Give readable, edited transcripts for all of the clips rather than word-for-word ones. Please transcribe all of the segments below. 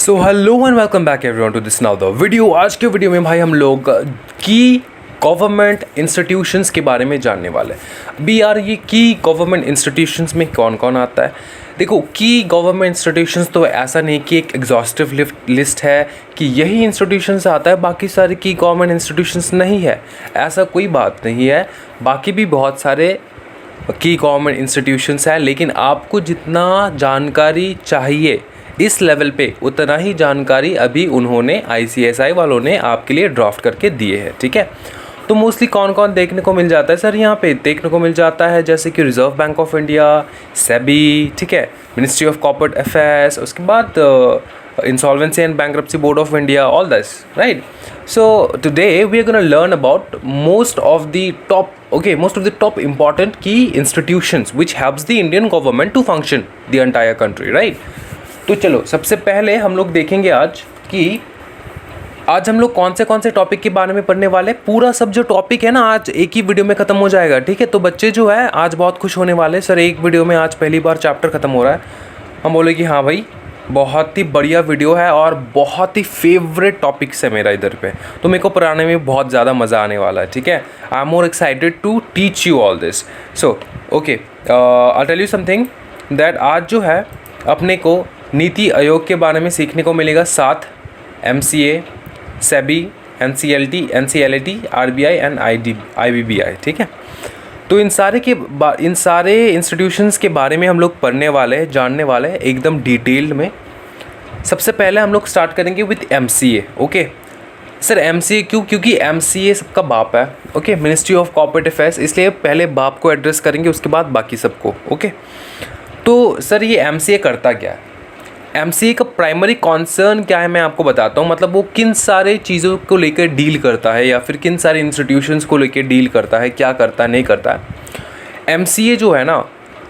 So hello and welcome back everyone to this now the video. आज के video में भाई हम लोग की गवर्नमेंट इंस्टीट्यूशंस के बारे में जानने वाले हैं। अभी यार ये की गवर्नमेंट इंस्टीट्यूशंस में कौन कौन आता है। देखो की गवर्नमेंट इंस्टीट्यूशंस तो ऐसा नहीं कि एक एग्जॉस्टिव लिस्ट है कि यही इंस्टीट्यूशंस आता है, बाकी सारे की गवर्नमेंट इंस्टीट्यूशंस नहीं है, ऐसा कोई बात नहीं है। बाकी भी बहुत सारे की गवर्नमेंट इंस्टीट्यूशंस हैं, लेकिन आपको जितना जानकारी चाहिए इस लेवल पे उतना ही जानकारी अभी उन्होंने ICSI वालों ने आपके लिए ड्राफ्ट करके दिए हैं। ठीक है, तो मोस्टली कौन कौन देखने को मिल जाता है सर, यहाँ पे देखने को मिल जाता है जैसे कि Reserve Bank of India, SEBI, ठीक है, मिनिस्ट्री ऑफ कॉर्पोरेट अफेयर्स, उसके बाद insolvency and bankruptcy board of India, all this, right. So today we are gonna learn about most of the top important key institutions which helps the Indian government to function the entire country, right? तो चलो सबसे पहले हम लोग देखेंगे आज हम लोग कौन से टॉपिक के बारे में पढ़ने वाले। पूरा सब जो टॉपिक है ना आज एक ही वीडियो में ख़त्म हो जाएगा। ठीक है, तो बच्चे जो है आज बहुत खुश होने वाले, सर एक वीडियो में आज पहली बार चैप्टर ख़त्म हो रहा है। हम बोले कि हाँ भाई बहुत ही बढ़िया वीडियो है और बहुत ही फेवरेट टॉपिक्स है मेरा इधर पे, तो मेरे को पढ़ाने में बहुत ज़्यादा मज़ा आने वाला है। ठीक है, I am more excited to teach you all this. So okay, I tell you something that आज जो है अपने को नीति आयोग के बारे में सीखने को मिलेगा, साथ MCA, SEBI, NCLT, NCLAT, RBI and IBBI। ठीक है, तो इन सारे इंस्टीट्यूशंस के बारे में हम लोग पढ़ने वाले हैं, जानने वाले हैं एकदम डिटेल्ड में। सबसे पहले हम लोग स्टार्ट करेंगे with MCA। Okay sir, MCA क्यों? क्योंकि MCA सबका बाप है। Okay, ministry of corporate affairs, इसलिए पहले बाप को एड्रेस करेंगे, उसके बाद बाकी सबको। ओके, तो सर ये MCA करता क्या है? MCA का प्राइमरी कॉन्सर्न क्या है मैं आपको बताता हूँ। मतलब वो किन सारे चीज़ों को लेकर डील करता है या फिर किन सारे इंस्टीट्यूशंस को लेकर डील करता है, क्या करता है, नहीं करता है। MCA जो है ना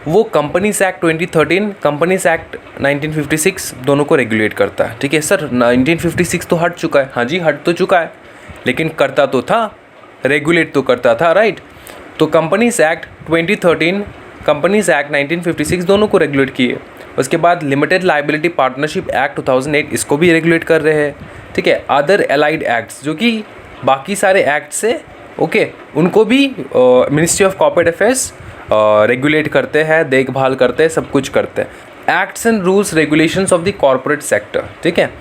वो कंपनीज एक्ट 2013, कंपनीज एक्ट 1956 दोनों को रेगुलेट करता है। ठीक है सर, 1956 तो हट चुका है, हाँ जी हट तो चुका है, लेकिन करता तो था, रेगुलेट तो करता था, राइट। तो कंपनीज एक्ट 2013, कंपनीज एक्ट 1956 दोनों को रेगुलेट किए। उसके बाद लिमिटेड लाइबिलिटी पार्टनरशिप एक्ट 2008 इसको भी रेगुलेट कर रहे हैं। ठीक है, अदर एलाइड एक्ट्स जो कि बाकी सारे एक्ट से ओके उनको भी ministry of corporate affairs regulate करते हैं, देखभाल करते हैं, सब कुछ करते हैं। Acts and rules regulations of the corporate sector. ठीक है,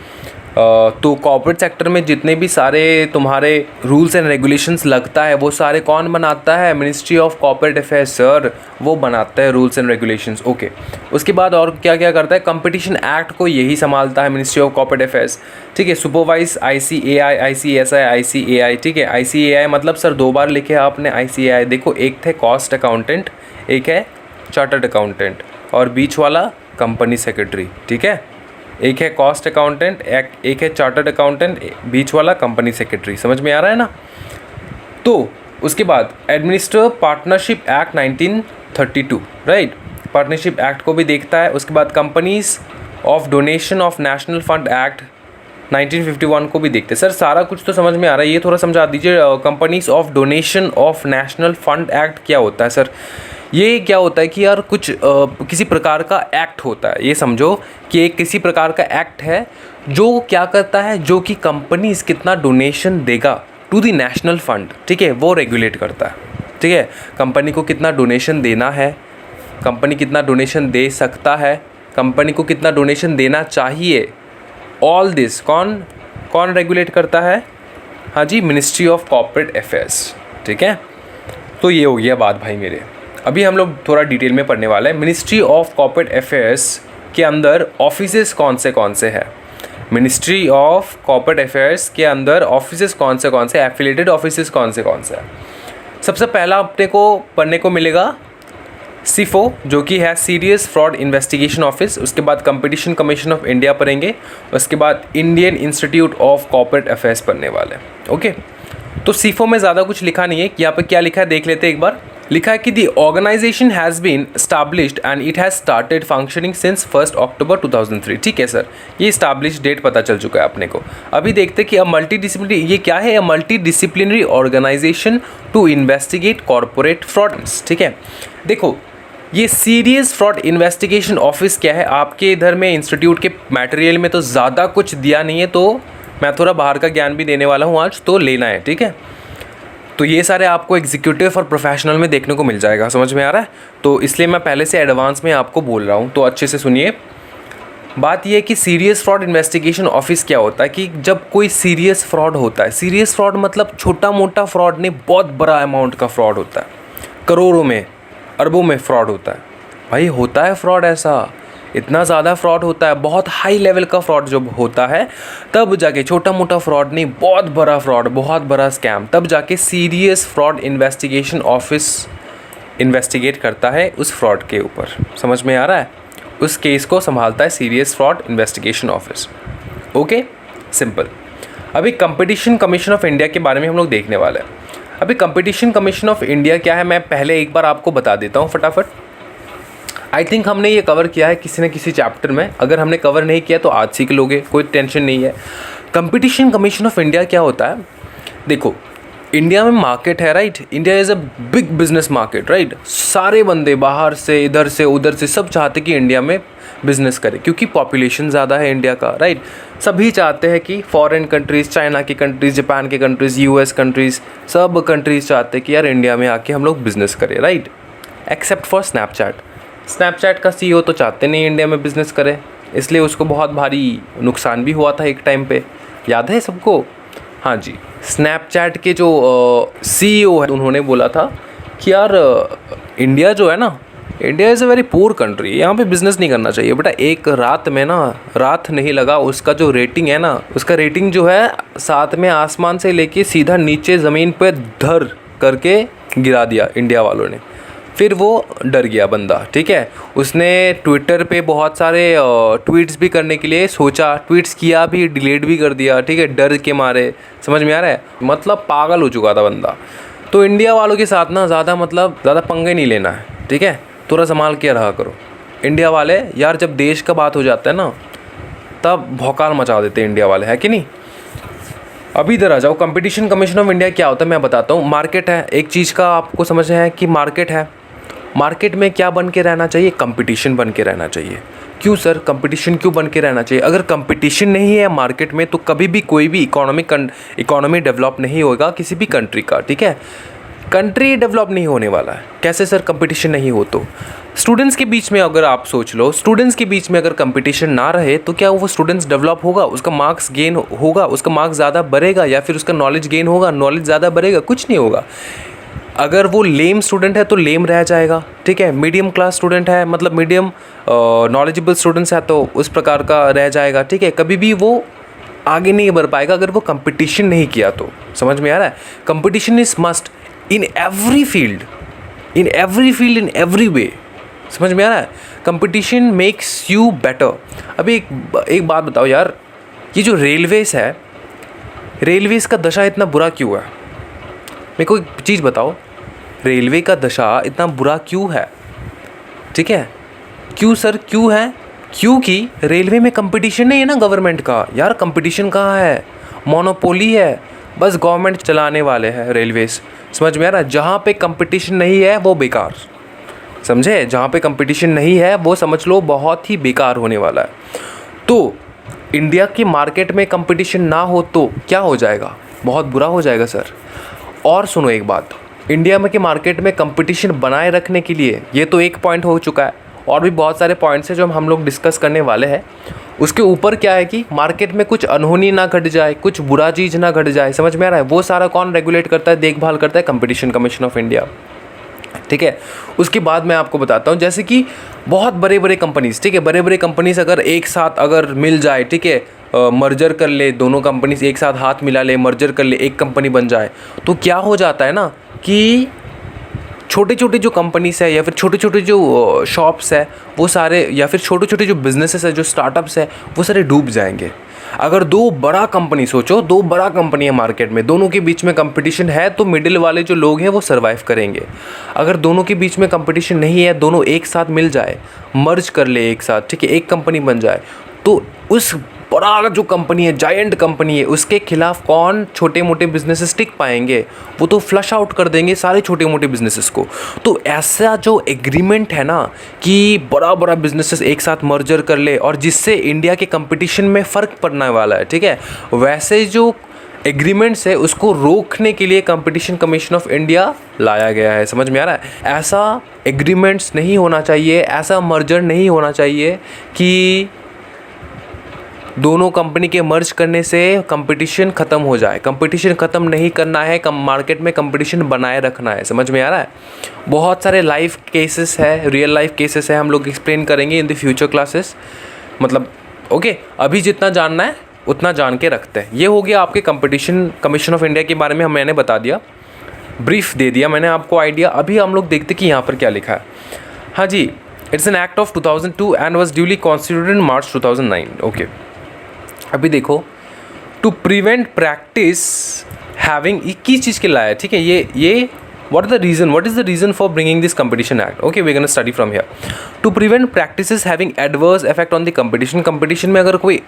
तो कॉर्पोरेट सेक्टर में जितने भी सारे तुम्हारे रूल्स एंड रेगुलेशंस लगता है वो सारे कौन बनाता है? Ministry of corporate affairs sir, वो बनाता है रूल्स एंड रेगुलेशंस। ओके, उसके बाद और क्या क्या करता है? कंपटीशन एक्ट को यही संभालता है मिनिस्ट्री ऑफ कॉर्पोरेट अफेयर्स। ठीक है, सुपरवाइज ICAI, ICSI, ICAI। ठीक है, ICAI मतलब सर दो बार लिखे आपने ICAI। देखो एक थे कॉस्ट अकाउंटेंट, एक है चार्टर्ड अकाउंटेंट, और बीच वाला कंपनी सेक्रेटरी। ठीक है, एक है कॉस्ट अकाउंटेंट, एक है चार्टर्ड अकाउंटेंट, बीच वाला कंपनी सेक्रेटरी। समझ में आ रहा है ना? तो उसके बाद administer partnership act 1932, right, partnership act को भी देखता है। उसके बाद companies of donation of national fund act 1951 को भी देखते हैं। सर सारा कुछ तो समझ में आ रहा है, ये थोड़ा समझा दीजिए। Companies of donation of national fund act क्या होता है सर? ये क्या होता है कि यार कुछ किसी प्रकार का एक्ट होता है, ये समझो कि एक किसी प्रकार का एक्ट है जो क्या करता है, जो कि कंपनीज कितना डोनेशन देगा टू द नेशनल फंड, ठीक है, वो रेगुलेट करता है। ठीक है, कंपनी को कितना डोनेशन देना है, कंपनी कितना डोनेशन दे सकता है, कंपनी को कितना डोनेशन देना चाहिए, ऑल दिस कौन रेगुलेट करता है? हाँ जी, मिनिस्ट्री ऑफ कॉर्पोरेट अफेयर्स। ठीक है, तो ये हो गया बात भाई मेरे। अभी हम लोग थोड़ा डिटेल में पढ़ने वाले हैं। मिनिस्ट्री ऑफ कॉर्पोरेट अफेयर्स के अंदर ऑफिसेस कौन से हैं? मिनिस्ट्री ऑफ कॉर्पोरेट अफेयर्स के अंदर ऑफिसेस कौन से, एफिलिएटेड ऑफिसेस कौन से हैं? सबसे पहला अपने को पढ़ने को मिलेगा CIFO, जो कि है सीरियस फ्रॉड इन्वेस्टिगेशन ऑफिस। उसके बाद कंपटीशन कमीशन ऑफ इंडिया पढ़ेंगे। उसके बाद Indian institute of corporate affairs पढ़ने वाले। ओके, तो CIFO में ज़्यादा कुछ लिखा नहीं है, यहाँ पे क्या लिखा है देख लेते हैं एक बार। लिखा है कि the organization has been established and it has started functioning since 1 October 2003। ठीक है सर, ये स्टैब्लिश डेट पता चल चुका है अपने को। अभी देखते हैं कि मल्टी ये क्या है? Multi disciplinary organisation to investigate corporate frauds. ठीक है, देखो ये सीरियस फ्रॉड इन्वेस्टिगेशन ऑफिस क्या है? आपके इधर में इंस्टीट्यूट के मटेरियल में तो ज़्यादा कुछ दिया नहीं है, तो मैं थोड़ा बाहर का ज्ञान भी देने वाला हूँ आज, तो लेना है, ठीक है। तो ये सारे आपको एग्जीक्यूटिव और प्रोफेशनल में देखने को मिल जाएगा, समझ में आ रहा है? तो इसलिए मैं पहले से एडवांस में आपको बोल रहा हूँ, तो अच्छे से सुनिए। बात यह है कि सीरियस फ्रॉड इन्वेस्टिगेशन ऑफिस क्या होता है कि जब कोई सीरियस फ्रॉड होता है, सीरियस फ्रॉड मतलब छोटा मोटा फ्रॉड नहीं, बहुत बड़ा अमाउंट का फ्रॉड होता है, करोड़ों में अरबों में फ्रॉड होता है भाई, होता है फ्रॉड, ऐसा इतना ज़्यादा फ्रॉड होता है, बहुत हाई लेवल का फ्रॉड जब होता है तब जाके, छोटा मोटा फ्रॉड नहीं, बहुत बड़ा फ्रॉड, बहुत बड़ा स्कैम, तब जाके serious fraud investigation office investigate करता है उस फ्रॉड के ऊपर, समझ में आ रहा है? उस केस को संभालता है serious fraud investigation office. Okay, simple. अभी कंपटीशन कमीशन ऑफ इंडिया के बारे में हम लोग देखने वाले हैं। अभी कंपटीशन कमीशन ऑफ इंडिया क्या है, मैं पहले एक बार आपको बता देता हूँ फटाफट। आई थिंक हमने ये कवर किया है किसी न किसी चैप्टर में, अगर हमने कवर नहीं किया तो आज सीख लोगे, कोई टेंशन नहीं है। कंपटीशन कमीशन ऑफ इंडिया क्या होता है? देखो, इंडिया में मार्केट है, right? India is a big business market, right? सारे बंदे बाहर से, इधर से, उधर से, सब चाहते कि इंडिया में बिजनेस करें, क्योंकि पॉपुलेशन ज़्यादा है इंडिया का, राइट? सभी चाहते हैं कि फॉरेन कंट्रीज़, चाइना की कंट्रीज़, जापान की कंट्रीज़, यूएस कंट्रीज़, सब कंट्रीज़ चाहते हैं कि यार इंडिया में आके हम लोग बिज़नेस करें, राइट? एक्सेप्ट फॉर स्नैपचैट का CEO तो चाहते नहीं इंडिया में बिज़नेस करे, इसलिए उसको बहुत भारी नुकसान भी हुआ था एक टाइम पे, याद है सबको? हाँ जी, स्नैपचैट के जो CEO है उन्होंने बोला था कि यार इंडिया जो है ना, India is a very poor country, यहाँ पे बिज़नेस नहीं करना चाहिए बेटा। एक रात में ना, रात नहीं लगा, उसका जो रेटिंग है ना, उसका रेटिंग जो है साथ में आसमान से लेके सीधा नीचे ज़मीन पे धर करके गिरा दिया इंडिया वालों ने। फिर वो डर गया बंदा, ठीक है? उसने ट्विटर पे बहुत सारे ट्वीट्स भी करने के लिए सोचा, ट्वीट्स किया भी, डिलीट भी कर दिया, ठीक है, डर के मारे, समझ में आ रहा है? मतलब पागल हो चुका था बंदा। तो इंडिया वालों के साथ ना ज़्यादा पंगे नहीं लेना है, ठीक है? थोड़ा संभाल के रहा करो। इंडिया वाले यार, जब देश का बात हो जाता है ना, तब भौकाल मचा देते हैं इंडिया वाले, है कि नहीं? अभी इधर आ जाओ, कंपटीशन कमीशन ऑफ इंडिया क्या होता है मैं बताता हूँ। मार्केट है एक चीज़ का, आपको समझना है कि मार्केट है, मार्केट में क्या बन के रहना चाहिए? कंपटीशन बन के रहना चाहिए। क्यों सर, कंपटीशन क्यों बन के रहना चाहिए? अगर कंपटीशन नहीं है मार्केट में तो कभी भी कोई भी इकोनॉमी डेवलप नहीं होगा किसी भी कंट्री का, ठीक है? कंट्री डेवलप नहीं होने वाला है। कैसे सर, कंपटीशन नहीं हो तो? स्टूडेंट्स के बीच में अगर आप सोच लो, स्टूडेंट्स के बीच में अगर कंपटीशन ना रहे तो क्या वो स्टूडेंट्स डेवलप होगा? उसका मार्क्स गेन होगा? उसका मार्क्स ज़्यादा बढ़ेगा? या फिर उसका नॉलेज गेन होगा, नॉलेज ज़्यादा बढ़ेगा? कुछ नहीं होगा। अगर वो लेम स्टूडेंट है तो लेम रह जाएगा, ठीक है? मीडियम क्लास स्टूडेंट है, मतलब मीडियम नॉलेजेबल स्टूडेंट्स है तो उस प्रकार का रह जाएगा, ठीक है? कभी भी वो आगे नहीं बढ़ पाएगा अगर वो कंपटीशन नहीं किया तो। समझ में आ रहा है? Competition is must in every field, in every way. समझ में आ रहा है? Competition makes you better. अभी एक बात बताओ यार, ये जो रेलवेज़ है, रेलवेज़ का दशा इतना बुरा क्यों है? मेरे को एक चीज़ बताओ, रेलवे का दशा इतना बुरा क्यों है? ठीक है, क्यों सर, क्यों है? क्योंकि रेलवे में कंपटीशन नहीं है ना गवर्नमेंट का। यार कंपटीशन कहाँ है? मोनोपोली है, बस गवर्नमेंट चलाने वाले हैं रेलवेज। समझ में आ रहा है? जहाँ पे कंपटीशन नहीं है वो बेकार, समझे? जहाँ पे कंपटीशन नहीं है वो समझ लो बहुत ही बेकार होने वाला है। तो इंडिया की मार्केट में कंपटीशन ना हो तो क्या हो जाएगा? बहुत बुरा हो जाएगा सर। और सुनो एक बात, इंडिया में के मार्केट में कंपटीशन बनाए रखने के लिए, ये तो एक पॉइंट हो चुका है, और भी बहुत सारे पॉइंट्स हैं जो हम लोग डिस्कस करने वाले हैं। उसके ऊपर क्या है कि मार्केट में कुछ अनहोनी ना घट जाए, कुछ बुरा चीज़ ना घट जाए। समझ में आ रहा है? वो सारा कौन रेगुलेट करता है, देखभाल करता है? Competition commission of India. ठीक है, उसके बाद मैं आपको बताता हूँ, जैसे कि बहुत बड़े बड़े कंपनीज़, ठीक है, बड़े बड़े कंपनीज़ अगर एक साथ अगर मिल जाए, ठीक है, मर्जर कर ले, दोनों कंपनीज एक साथ हाथ मिला ले, मर्जर कर ले, एक कंपनी बन जाए, तो क्या हो जाता है ना कि छोटे छोटे जो कंपनीज है या फिर छोटे छोटे जो शॉप्स है वो सारे, या फिर छोटे छोटे जो बिजनेसेस है, जो स्टार्टअप्स है, वो सारे डूब जाएंगे। अगर दो बड़ा कंपनी, सोचो दो बड़ा कंपनी है मार्केट में, दोनों के बीच में कंपटीशन है तो मिडिल वाले जो लोग हैं वो सर्वाइव करेंगे। अगर दोनों के बीच में कंपटीशन नहीं है, दोनों एक साथ मिल जाए, मर्ज कर ले एक साथ, ठीक है, एक कंपनी बन जाए, तो उस बड़ा जो कंपनी है, जायंट कंपनी है, उसके खिलाफ कौन छोटे मोटे बिजनेसेस टिक पाएंगे? वो तो फ्लश आउट कर देंगे सारे छोटे मोटे बिजनेसेस को। तो ऐसा जो एग्रीमेंट है ना कि बड़ा बड़ा बिजनेसेस एक साथ मर्जर कर ले और जिससे इंडिया के कंपटीशन में फ़र्क पड़ने वाला है, ठीक है, वैसे जो एग्रीमेंट्स है उसको रोकने के लिए कंपटीशन कमीशन ऑफ इंडिया लाया गया है। समझ में आ रहा है? ऐसा एग्रीमेंट्स नहीं होना चाहिए, ऐसा मर्जर नहीं होना चाहिए कि दोनों कंपनी के मर्ज करने से कंपटीशन ख़त्म हो जाए। कंपटीशन ख़त्म नहीं करना है, मार्केट में कंपटीशन बनाए रखना है। समझ में आ रहा है? बहुत सारे लाइव केसेस है, रियल लाइफ केसेस है, हम लोग एक्सप्लेन करेंगे इन द फ्यूचर क्लासेस। मतलब ओके, अभी जितना जानना है उतना जान के रखते हैं। ये हो गया आपके कंपटीशन कमीशन ऑफ इंडिया के बारे में मैंने बता दिया, ब्रीफ दे दिया मैंने आपको आइडिया। अभी हम लोग देखते कि यहाँ पर क्या लिखा है। हाँ जी, it's an act of 2002 and was duly constituted in March 2009। Okay, अभी देखो, टू प्रिवेंट प्रैक्टिस हैविंग, किस चीज़ के लाया है, ठीक है, ये what is the reason for bringing this competition act? Okay, we're going to study from here. To prevent practices having adverse effect on the competition में अगर कोई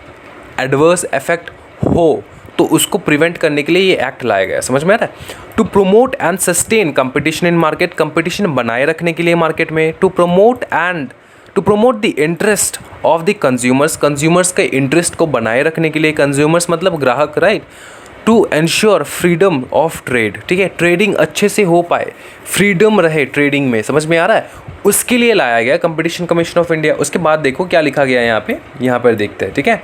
adverse effect हो तो उसको प्रिवेंट करने के लिए ये एक्ट लाया गया। समझ में आ रहा है? To promote and sustain competition in market, competition बनाए रखने के लिए मार्केट में। To promote the interest of the consumers, consumers के इंटरेस्ट को बनाए रखने के लिए। कंज्यूमर्स मतलब ग्राहक, right? To ensure freedom of trade, ठीक है, ट्रेडिंग अच्छे से हो पाए, फ्रीडम रहे ट्रेडिंग में। समझ में आ रहा है? उसके लिए लाया गया कंपटीशन कमीशन ऑफ इंडिया। उसके बाद देखो क्या लिखा गया है यहाँ पर देखते हैं, ठीक है।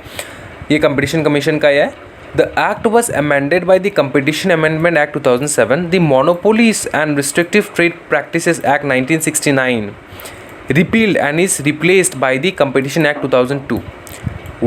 ये कंपटीशन कमीशन का है। The act was amended by the Competition Amendment Act 2007, the Monopolies and Restrictive Trade Practices Act 1969, repealed and is replaced by the Competition Act 2002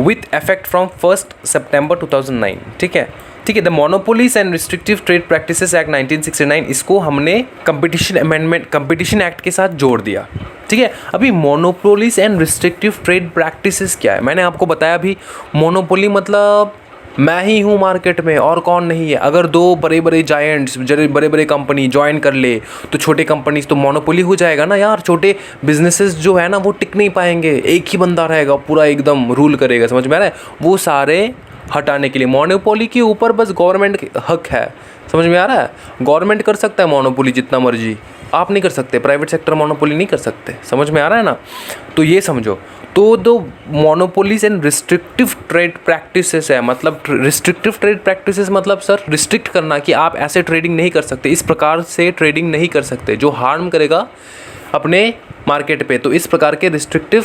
with effect from 1st September 2009। ठीक है, the monopolies and restrictive trade practices act 1969, इसको हमने competition act के साथ जोड़ दिया। ठीक है, अभी monopolies and restrictive trade practices क्या है, मैंने आपको बताया अभी। मोनोपोली मतलब मैं ही हूँ मार्केट में और कौन नहीं है। अगर दो बड़े बड़े जायंट्स, बड़े बड़े कंपनी ज्वाइन कर ले तो छोटे कंपनीज तो मोनोपोली हो जाएगा ना यार। छोटे बिजनेसेस जो है ना वो टिक नहीं पाएंगे, एक ही बंदा रहेगा पूरा एकदम रूल करेगा। समझ में आ रहा है? वो सारे हटाने के लिए मोनोपोली के ऊपर बस गवर्नमेंट हक है। समझ में आ रहा है? गवर्नमेंट कर सकता है मोनोपोली जितना मर्जी, आप नहीं कर सकते, प्राइवेट सेक्टर मोनोपोली नहीं कर सकते। समझ में आ रहा है ना? तो ये समझो। तो दो monopolies and restrictive trade practices है, मतलब रिस्ट्रिक्टिव ट्रेड प्रैक्टिसेस मतलब सर रिस्ट्रिक्ट करना कि आप ऐसे ट्रेडिंग नहीं कर सकते, इस प्रकार से ट्रेडिंग नहीं कर सकते जो हार्म करेगा अपने मार्केट पे। तो इस प्रकार के रिस्ट्रिक्टिव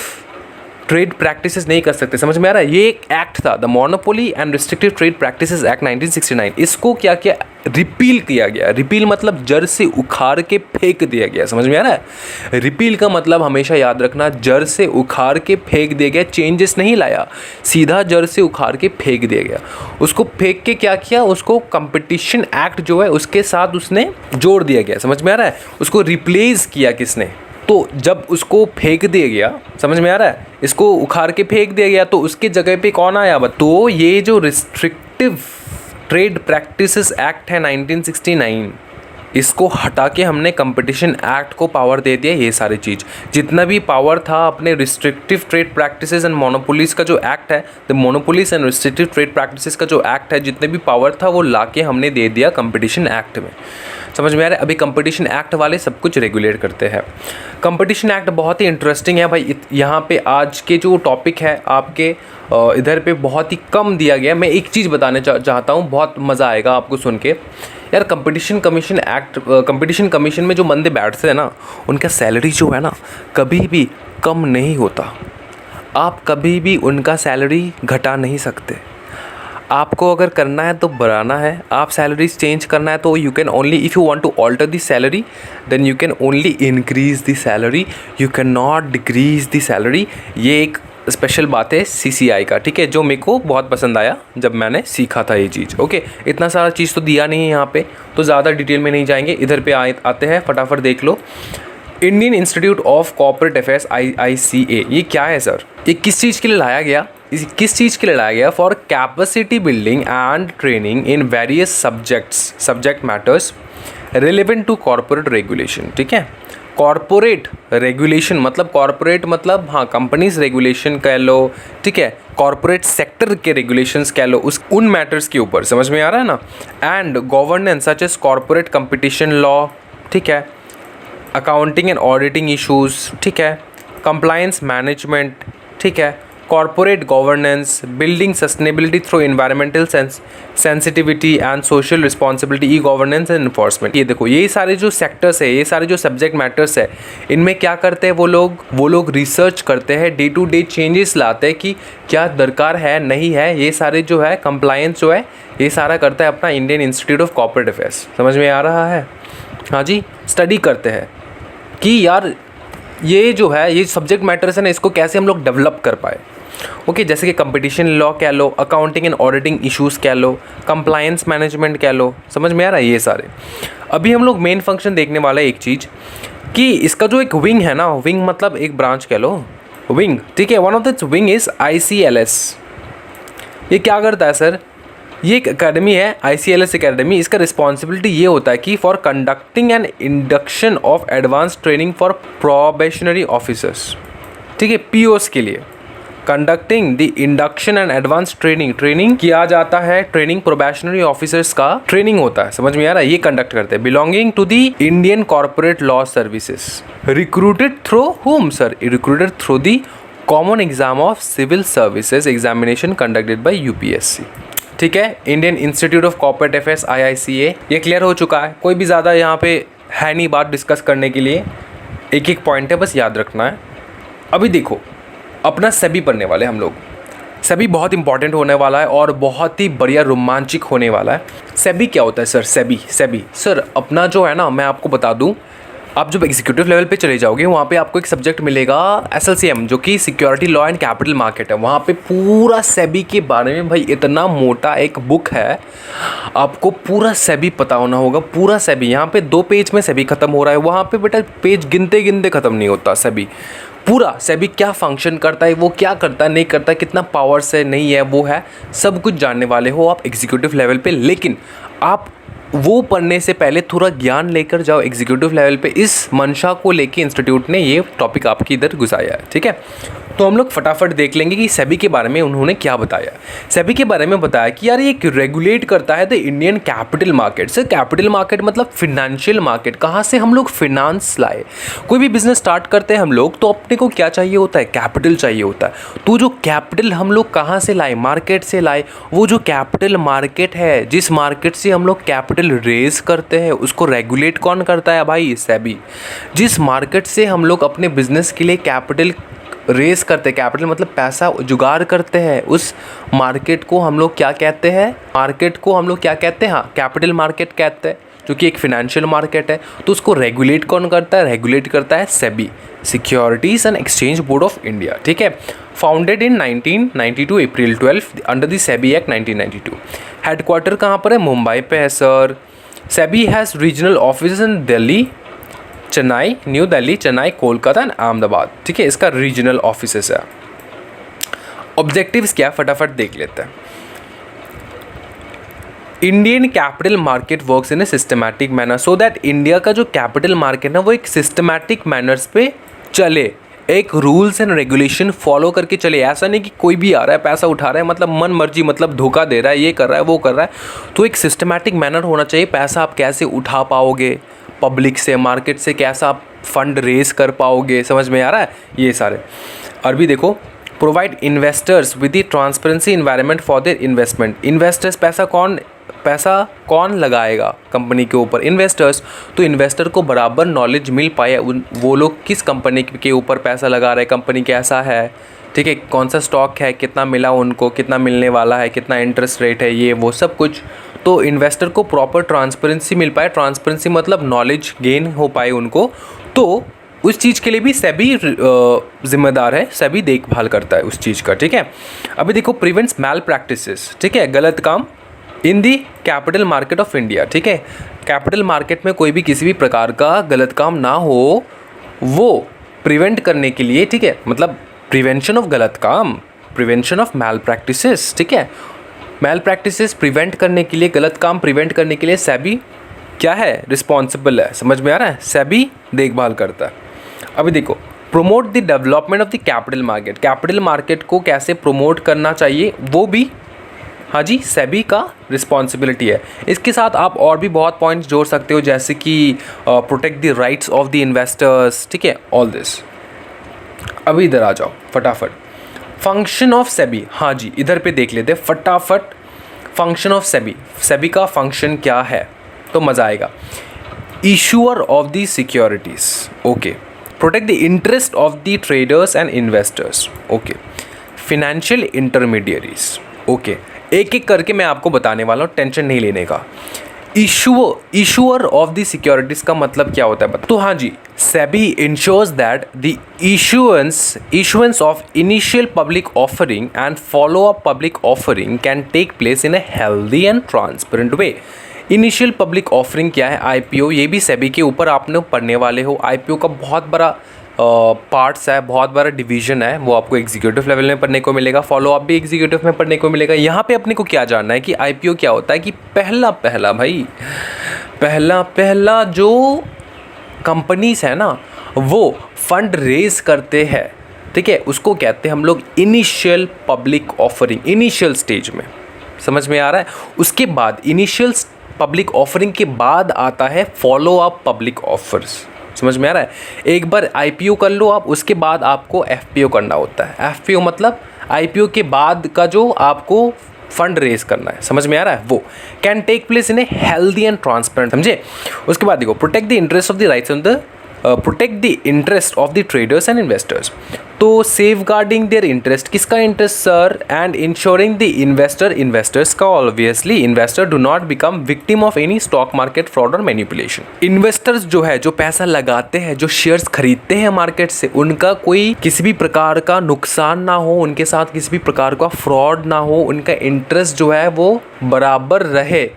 ट्रेड प्रैक्टिसेस नहीं कर सकते। समझ में आ रहा है? ये एक एक्ट था, the monopoly and restrictive trade practices act 1969। इसको क्या किया? रिपील किया गया। रिपील मतलब जड़ से उखाड़ के फेंक दिया गया। समझ में आ रहा है? रिपील का मतलब हमेशा याद रखना, जड़ से उखाड़ के फेंक दिया गया, चेंजेस नहीं लाया, सीधा जड़ से उखाड़ के फेंक दिया गया। उसको फेंक के क्या किया? उसको कंपटीशन एक्ट जो है उसके साथ उसने जोड़ दिया गया। समझ में आ रहा है? उसको रिप्लेस किया किसने? तो जब उसको फेंक दिया गया, समझ में आ रहा है, इसको उखाड़ के फेंक दिया गया, तो उसके जगह पे कौन आया? तो ये जो रिस्ट्रिक्टिव ट्रेड प्रैक्टिसेस एक्ट है 1969, इसको हटा के हमने कंपटीशन एक्ट को पावर दे दिया। ये सारी चीज़ जितना भी पावर था अपने restrictive trade practices and monopolies का जो एक्ट है, the monopolies and restrictive trade practices का जो एक्ट है, जितने भी पावर था वो लाके हमने दे दिया कंपटीशन एक्ट में। समझ में आ रहा है? अभी कंपटीशन एक्ट वाले सब कुछ रेगुलेट करते हैं। कंपटीशन एक्ट बहुत ही इंटरेस्टिंग है भाई। यहाँ पे आज के जो टॉपिक है आपके इधर पे बहुत ही कम दिया गया। मैं एक चीज़ बताना चाहता हूँ, बहुत मज़ा आएगा आपको सुन के यार। Competition commission act, competition commission में जो बंदे बैठते हैं ना, उनका सैलरी जो है ना कभी भी कम नहीं होता। आप कभी भी उनका सैलरी घटा नहीं सकते। आपको अगर करना है तो बढ़ाना है, आप सैलरी चेंज करना है तो you can only, if you want to alter the salary then you can only increase the salary, you can not decrease the salary. ये एक स्पेशल बात है CCI का, ठीक है, जो मेरे को बहुत पसंद आया जब मैंने सीखा था ये चीज़। ओके, इतना सारा चीज़ तो दिया नहीं है यहाँ पे, तो ज़्यादा डिटेल में नहीं जाएंगे। इधर पे आते हैं, फटाफट देख लो। Indian institute of corporate affairs IICA, ये क्या है सर? ये किस चीज़ के लिए लाया गया? किस चीज़ के लिए लाया गया? For capacity building and training in various subject matters relevant to corporate regulation. ठीक है, कॉरपोरेट रेगुलेशन मतलब कॉरपोरेट मतलब हाँ कंपनीज रेगुलेशन कह लो, ठीक है, कॉरपोरेट सेक्टर के रेगुलेशंस कह लो, उस उन मैटर्स के ऊपर, समझ में आ रहा है ना। And governance such as corporate competition law, ठीक है, अकाउंटिंग एंड ऑडिटिंग इशूज़, ठीक है, कंप्लायंस मैनेजमेंट, ठीक है, corporate governance, building sustainability through environmental sensitivity and social responsibility, e governance and enforcement. ये देखो ये सारे जो सेक्टर्स है, ये सारे जो सब्जेक्ट मैटर्स है, इनमें क्या करते हैं वो लोग रिसर्च करते हैं, डे टू डे चेंजेस लाते हैं कि क्या दरकार है नहीं है। ये सारे जो है कंप्लायंस जो है ये सारा करता है अपना Indian institute of corporate affairs. समझ में आ रहा है? हाँ जी, स्टडी करते हैं कि यार ये जो है ये सब्जेक्ट मैटर्स है ना, इसको कैसे हम लोग डेवलप कर पाए। ओके, जैसे कि कंपटीशन लॉ कह लो, अकाउंटिंग एंड ऑडिटिंग इश्यूज़ कह लो, कंप्लायंस मैनेजमेंट कह लो, समझ में आ रहा है ये सारे। अभी हम लोग मेन फंक्शन देखने वाला है एक चीज़ कि इसका जो एक विंग है ना, विंग मतलब एक ब्रांच कह लो, विंग, ठीक है, one of this wing is ICLS। ये क्या करता है सर? ये एक अकेडमी है ICLS अकेडमी। इसका रिस्पॉन्सिबिलिटी ये होता है कि for conducting and induction of advance training for probationary officers, ठीक है, POs के लिए conducting the induction and advance training किया जाता है। ट्रेनिंग प्रोबेशनरी ऑफिसर्स का ट्रेनिंग होता है, समझ में आ रहा है, ये कंडक्ट करते हैं। Belonging to the Indian corporate law services, recruited through whom sir? Recruited through the common exam of civil services examination conducted by UPSC, ठीक है, Indian institute of corporate affairs IICA। ये क्लियर हो चुका है, कोई भी ज़्यादा यहाँ पे है नहीं बात डिस्कस करने के लिए, एक एक पॉइंट है बस याद रखना है। अभी देखो अपना सेबी पढ़ने वाले हम लोग। सेबी बहुत इंपॉर्टेंट होने वाला है और बहुत ही बढ़िया रोमांचिक होने वाला है। सेबी क्या होता है सर? सेबी सर अपना जो है ना, मैं आपको बता दूं, आप जब एग्जीक्यूटिव लेवल पे चले जाओगे वहाँ पे आपको एक सब्जेक्ट मिलेगा SLCM, जो कि security law and capital market है। वहाँ पे पूरा सेबी के बारे में भाई इतना मोटा एक बुक है, आपको पूरा सेबी पता होना होगा, पूरा सेबी। यहाँ पे 2 पेज में सेबी खत्म हो रहा है, वहाँ पे बेटा पेज गिनते गिनते खत्म नहीं होता सेबी। पूरा सेबी क्या फंक्शन करता है, वो क्या करता है नहीं करता, कितना पावर्स है नहीं है, वो है सब कुछ जानने वाले हो आप एग्जीक्यूटिव लेवल पे। लेकिन आप वो पढ़ने से पहले थोड़ा ज्ञान लेकर जाओ एग्जीक्यूटिव लेवल पे। इस मंशा को लेके इंस्टीट्यूट ने ये टॉपिक आपकी इधर घुसाया है, ठीक है। तो हम लोग फटाफट देख लेंगे कि सेबी के बारे में उन्होंने क्या बताया। सेबी के बारे में बताया कि यार ये रेगुलेट करता है the Indian capital market. Sir capital market मतलब फिनेंशियल मार्केट, कहाँ से हम लोग फिनांस लाए। कोई भी बिजनेस स्टार्ट करते हैं हम लोग तो अपने को क्या चाहिए होता है? कैपिटल चाहिए होता है। तो जो कैपिटल हम लोग कहाँ से लाए? मार्केट से लाए। वो जो कैपिटल मार्केट है, जिस मार्केट से हम लोग कैपिटल रेज करते हैं, उसको रेगुलेट कौन करता है भाई? सेबी। जिस मार्केट से हम लोग अपने बिजनेस के लिए कैपिटल रेस करते हैं, कैपिटल मतलब पैसा जुगाड़ करते हैं, उस मार्केट को हम लोग क्या कहते हैं? मार्केट को हम लोग क्या कहते हैं? हाँ, कैपिटल मार्केट कहते हैं, जो कि एक फिनेंशियल मार्केट है। तो उसको रेगुलेट कौन करता है? रेगुलेट करता है SEBI, securities and exchange board of India, ठीक है। Founded in 1992 April 12 under the SEBI act 1992। Headquarter कहाँ पर है? मुंबई पे है sir. SEBI has regional office in Delhi, Chennai, new Delhi, Chennai, Kolkata and Ahmedabad, ठीक है। इसका रीजनल ऑफिसेस है। ऑब्जेक्टिव्स क्या, फटाफट देख लेते हैं। Indian capital market works in A systematic manner, so that India का जो कैपिटल मार्केट है वो एक सिस्टमैटिक मैनर्स पे चले, एक रूल्स एंड रेगुलेशन फॉलो करके चले। ऐसा नहीं कि कोई भी आ रहा है पैसा उठा रहा है, मतलब मन मर्जी, मतलब धोखा दे रहा है, ये कर रहा है वो कर रहा है। तो एक सिस्टमैटिक मैनर होना चाहिए। पैसा आप कैसे उठा पाओगे पब्लिक से, मार्केट से, कैसा आप फंड रेज कर पाओगे, समझ में आ रहा है ये सारे। और भी देखो, provide investors with the transparency environment for their investment. Investors पैसा कौन लगाएगा कंपनी के ऊपर? इन्वेस्टर्स। तो इन्वेस्टर को बराबर नॉलेज मिल पाए वो लोग किस कंपनी के ऊपर पैसा लगा रहे हैं, कंपनी कैसा है, ठीक है, कौन सा स्टॉक है, कितना मिला उनको, कितना मिलने वाला है, कितना इंटरेस्ट रेट है, ये वो सब कुछ। तो इन्वेस्टर को प्रॉपर ट्रांसपेरेंसी मिल पाए। ट्रांसपेरेंसी मतलब नॉलेज गेन हो पाए उनको। तो उस चीज़ के लिए भी सेबी जिम्मेदार है, सेबी देखभाल करता है उस चीज़ का, ठीक है। अभी देखो, प्रिवेंट्स मैल प्रैक्टिसेस, ठीक है, गलत काम इन दी कैपिटल मार्केट ऑफ इंडिया, ठीक है। कैपिटल मार्केट में कोई भी किसी भी प्रकार का गलत काम ना हो, वो प्रिवेंट करने के लिए, ठीक है, मतलब प्रिवेंशन ऑफ गलत काम, प्रिवेंशन ऑफ मैल प्रैक्टिसेस, ठीक है। मैल प्रैक्टिसेस प्रिवेंट करने के लिए, गलत काम प्रिवेंट करने के लिए सेबी क्या है? रिस्पॉन्सिबल है। समझ में आ रहा है? सेबी देखभाल करता है। अभी देखो, promote the development of the capital market, capital market को कैसे प्रोमोट करना चाहिए वो भी हाँ जी सेबी का रिस्पॉन्सिबिलिटी है। इसके साथ आप और भी बहुत पॉइंट्स जोड़ सकते हो, जैसे कि protect the rights of the investors, ठीक है, ऑल दिस। अभी इधर आ जाओ फटाफट, फंक्शन ऑफ सेबी, हाँ जी इधर पे देख लेते फटाफट। फंक्शन ऑफ सेबी, सेबी का फंक्शन क्या है तो मज़ा आएगा। Issuer of the securities, okay. Protect the interest of the traders and investors, okay. Financial intermediaries, okay. एक एक करके मैं आपको बताने वाला हूँ, टेंशन नहीं लेने का। इशूअर ऑफ द सिक्योरिटीज का मतलब क्या होता है तो हाँ जी, SEBI ensures that the issuance of initial public offering and follow up public offering can take place in a healthy and transparent way. Initial public offering क्या है? आईपीओ, ये भी सेबी के ऊपर आपने पढ़ने वाले हो। आईपीओ का बहुत बड़ा पार्ट्स है, बहुत बड़ा डिवीजन है, वो आपको एग्जीक्यूटिव लेवल में पढ़ने को मिलेगा, फॉलो अप भी एग्जीक्यूटिव में पढ़ने को मिलेगा। यहाँ पे अपने को क्या जानना है कि आईपीओ क्या होता है, कि पहला जो कंपनीज है ना वो फंड रेज करते हैं, ठीक है, उसको कहते हैं हम लोग initial public offering, initial stage में। समझ में आ रहा है? उसके बाद इनिशियल पब्लिक ऑफरिंग के बाद आता है फॉलो अप पब्लिक ऑफर्स। समझ में आ रहा है? एक बार आईपीओ कर लो आप, उसके बाद आपको एफपीओ करना होता है। एफपीओ मतलब आईपीओ के बाद का जो आपको फंड रेज करना है। समझ में आ रहा है? वो can take place in a healthy and transparent, समझे? उसके बाद देखो, protect the interest of the rights of the protect the interest of the traders and investors. तो सेफ गार्डिंग देयर इंटरेस्ट, किसका interest sir? And ensuring the investors का। Obviously investor do not become victim of any stock market fraud और manipulation. Investors जो है, जो पैसा लगाते हैं, जो शेयर्स खरीदते हैं मार्केट से, उनका कोई किसी भी प्रकार का नुकसान ना हो, उनके साथ किसी भी प्रकार का फ्रॉड ना हो, उनका इंटरेस्ट जो है वो बराबर रहे।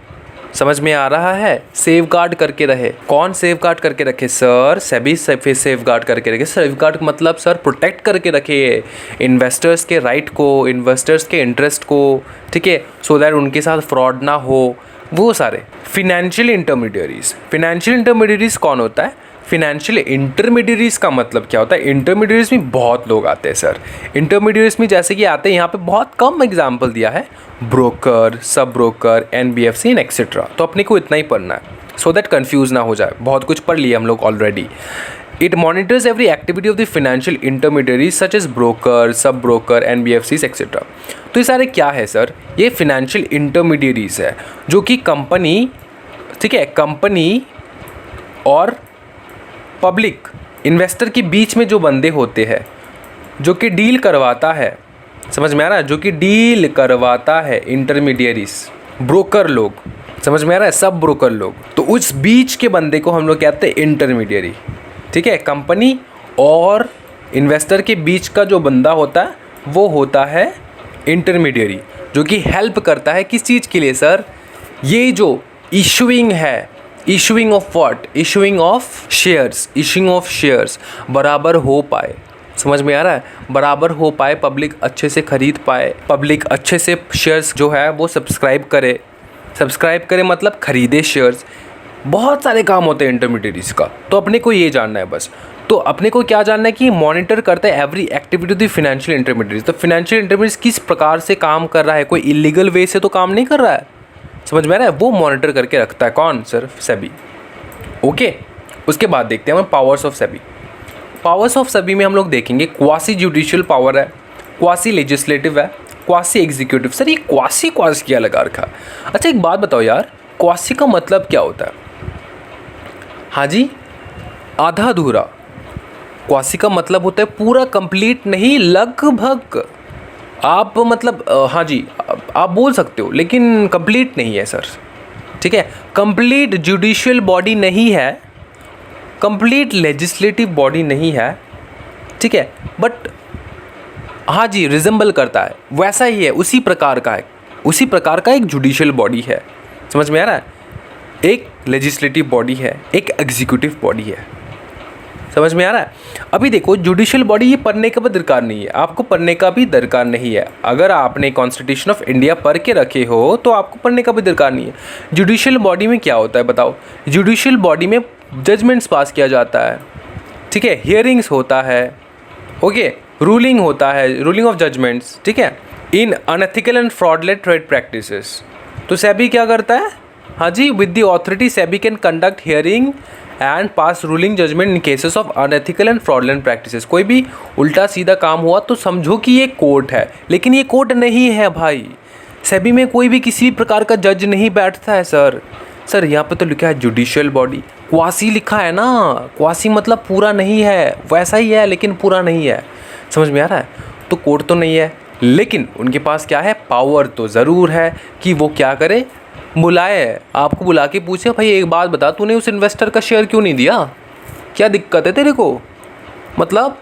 समझ में आ रहा है? सेफ गार्ड करके रहे। कौन सेफ गार्ड करके रखे सर? सेबी सेफ गार्ड करके रखे। सेफ गार्ड मतलब सर प्रोटेक्ट करके रखे इन्वेस्टर्स के राइट को, इन्वेस्टर्स के इंटरेस्ट को, ठीक है, सो दैट उनके साथ फ्रॉड ना हो, वो सारे। फिनेंशियल इंटरमीडियरीज कौन होता है? फिनेंशियल इंटरमीडियरीज का मतलब क्या होता है? इंटरमीडियरीज में बहुत लोग आते हैं सर। इंटरमीडियरीज में जैसे कि आते हैं, यहाँ पे बहुत कम एग्जाम्पल दिया है, broker, sub broker, NBFC and etcetera. तो अपने को इतना ही पढ़ना है, सो दैट कंफ्यूज ना हो जाए। बहुत कुछ पढ़ लिया हम लोग already. It monitors every activity of the financial intermediaries such as broker, sub broker, NBFCs etcetera. तो ये सारे क्या है सर? ये फिनेंशियल इंटरमीडियरीज है जो कि कंपनी, ठीक है, कंपनी और पब्लिक इन्वेस्टर के बीच में जो बंदे होते हैं, जो कि डील करवाता है। समझ में आ रहा है? जो कि डील करवाता है, इंटरमीडियरीज, ब्रोकर लोग। समझ में आ रहा है? सब ब्रोकर लोग। तो उस बीच के बंदे को हम लोग कहते हैं इंटरमीडियरी, ठीक है। कंपनी और इन्वेस्टर के बीच का जो बंदा होता है वो होता है इंटरमीडियरी, जो कि हेल्प करता है किस चीज़ के लिए सर? ये जो इशूइंग है, issuing of what? Issuing of shares बराबर हो पाए। समझ में आ रहा है? बराबर हो पाए, पब्लिक अच्छे से खरीद पाए, पब्लिक अच्छे से शेयर्स जो है वो सब्सक्राइब करे मतलब खरीदे शेयर्स। बहुत सारे काम होते हैं इंटरमीडियरीज का, तो अपने को ये जानना है बस। तो अपने को क्या जानना है कि मॉनिटर करता है every activity of the financial intermediaries. तो फाइनेंशियल इंटरमीडियरीज किस प्रकार से काम कर रहा है, कोई इलीगल वे से तो काम नहीं कर रहा है। समझ में आ रहा है? वो मॉनिटर करके रखता है कौन सर? सेबी। ओके, उसके बाद देखते हैं हम powers of SEBI. Powers of SEBI में हम लोग देखेंगे क्वासी जुडिशियल पावर है, क्वासी लेजिस्लेटिव है, क्वासी एग्जीक्यूटिव। सर ये क्वासी क्या लगा रखा? अच्छा एक बात बताओ यार, क्वासी का मतलब क्या होता है? हाँ जी, आधा अधूरा। क्वासी का मतलब होता है पूरा, कंप्लीट नहीं, लगभग। आप मतलब हाँ जी आप बोल सकते हो, लेकिन कंप्लीट नहीं है सर, ठीक है। कंप्लीट जुडिशियल बॉडी नहीं है, कंप्लीट लेजिस्लेटिव बॉडी नहीं है, ठीक है, बट हाँ जी रिजेंबल करता है, वैसा ही है, उसी प्रकार का है, उसी प्रकार का एक जुडिशियल बॉडी है। समझ में आ रहा है? एक लेजिस्लेटिव बॉडी है, एक एग्जीक्यूटिव बॉडी है। समझ में आ रहा है? अभी देखो, जुडिशियल बॉडी ये पढ़ने का भी दरकार नहीं है, आपको पढ़ने का भी दरकार नहीं है। अगर आपने कॉन्स्टिट्यूशन ऑफ इंडिया पढ़ के रखे हो तो आपको पढ़ने का भी दरकार नहीं है। जुडिशियल बॉडी में क्या होता है बताओ? जुडिशियल बॉडी में जजमेंट्स पास किया जाता है, ठीक है, हियरिंग्स होता है, ओके, रूलिंग होता है, रूलिंग ऑफ जजमेंट्स, ठीक है, in unethical and fraudulent trade practices. तो सेबी क्या करता है, हाँ जी, with the authority SEBI can conduct hearing and pass ruling judgment in cases of unethical and fraudulent practices. कोई भी उल्टा सीधा काम हुआ तो समझो कि ये कोर्ट है, लेकिन ये कोर्ट नहीं है भाई। सेबी में कोई भी किसी प्रकार का जज नहीं बैठता है सर यहाँ पे तो लिखा है जुडिशियल बॉडी, क्वासी लिखा है ना, क्वासी मतलब पूरा नहीं है, वैसा ही है लेकिन पूरा नहीं है, समझ में आ रहा है। तो कोर्ट तो नहीं है, लेकिन उनके पास क्या है, पावर तो ज़रूर है कि वो क्या करे, बुलाए, आपको बुला के पूछे भाई एक बात बता, तूने उस इन्वेस्टर का शेयर क्यों नहीं दिया, क्या दिक्कत है तेरे को, मतलब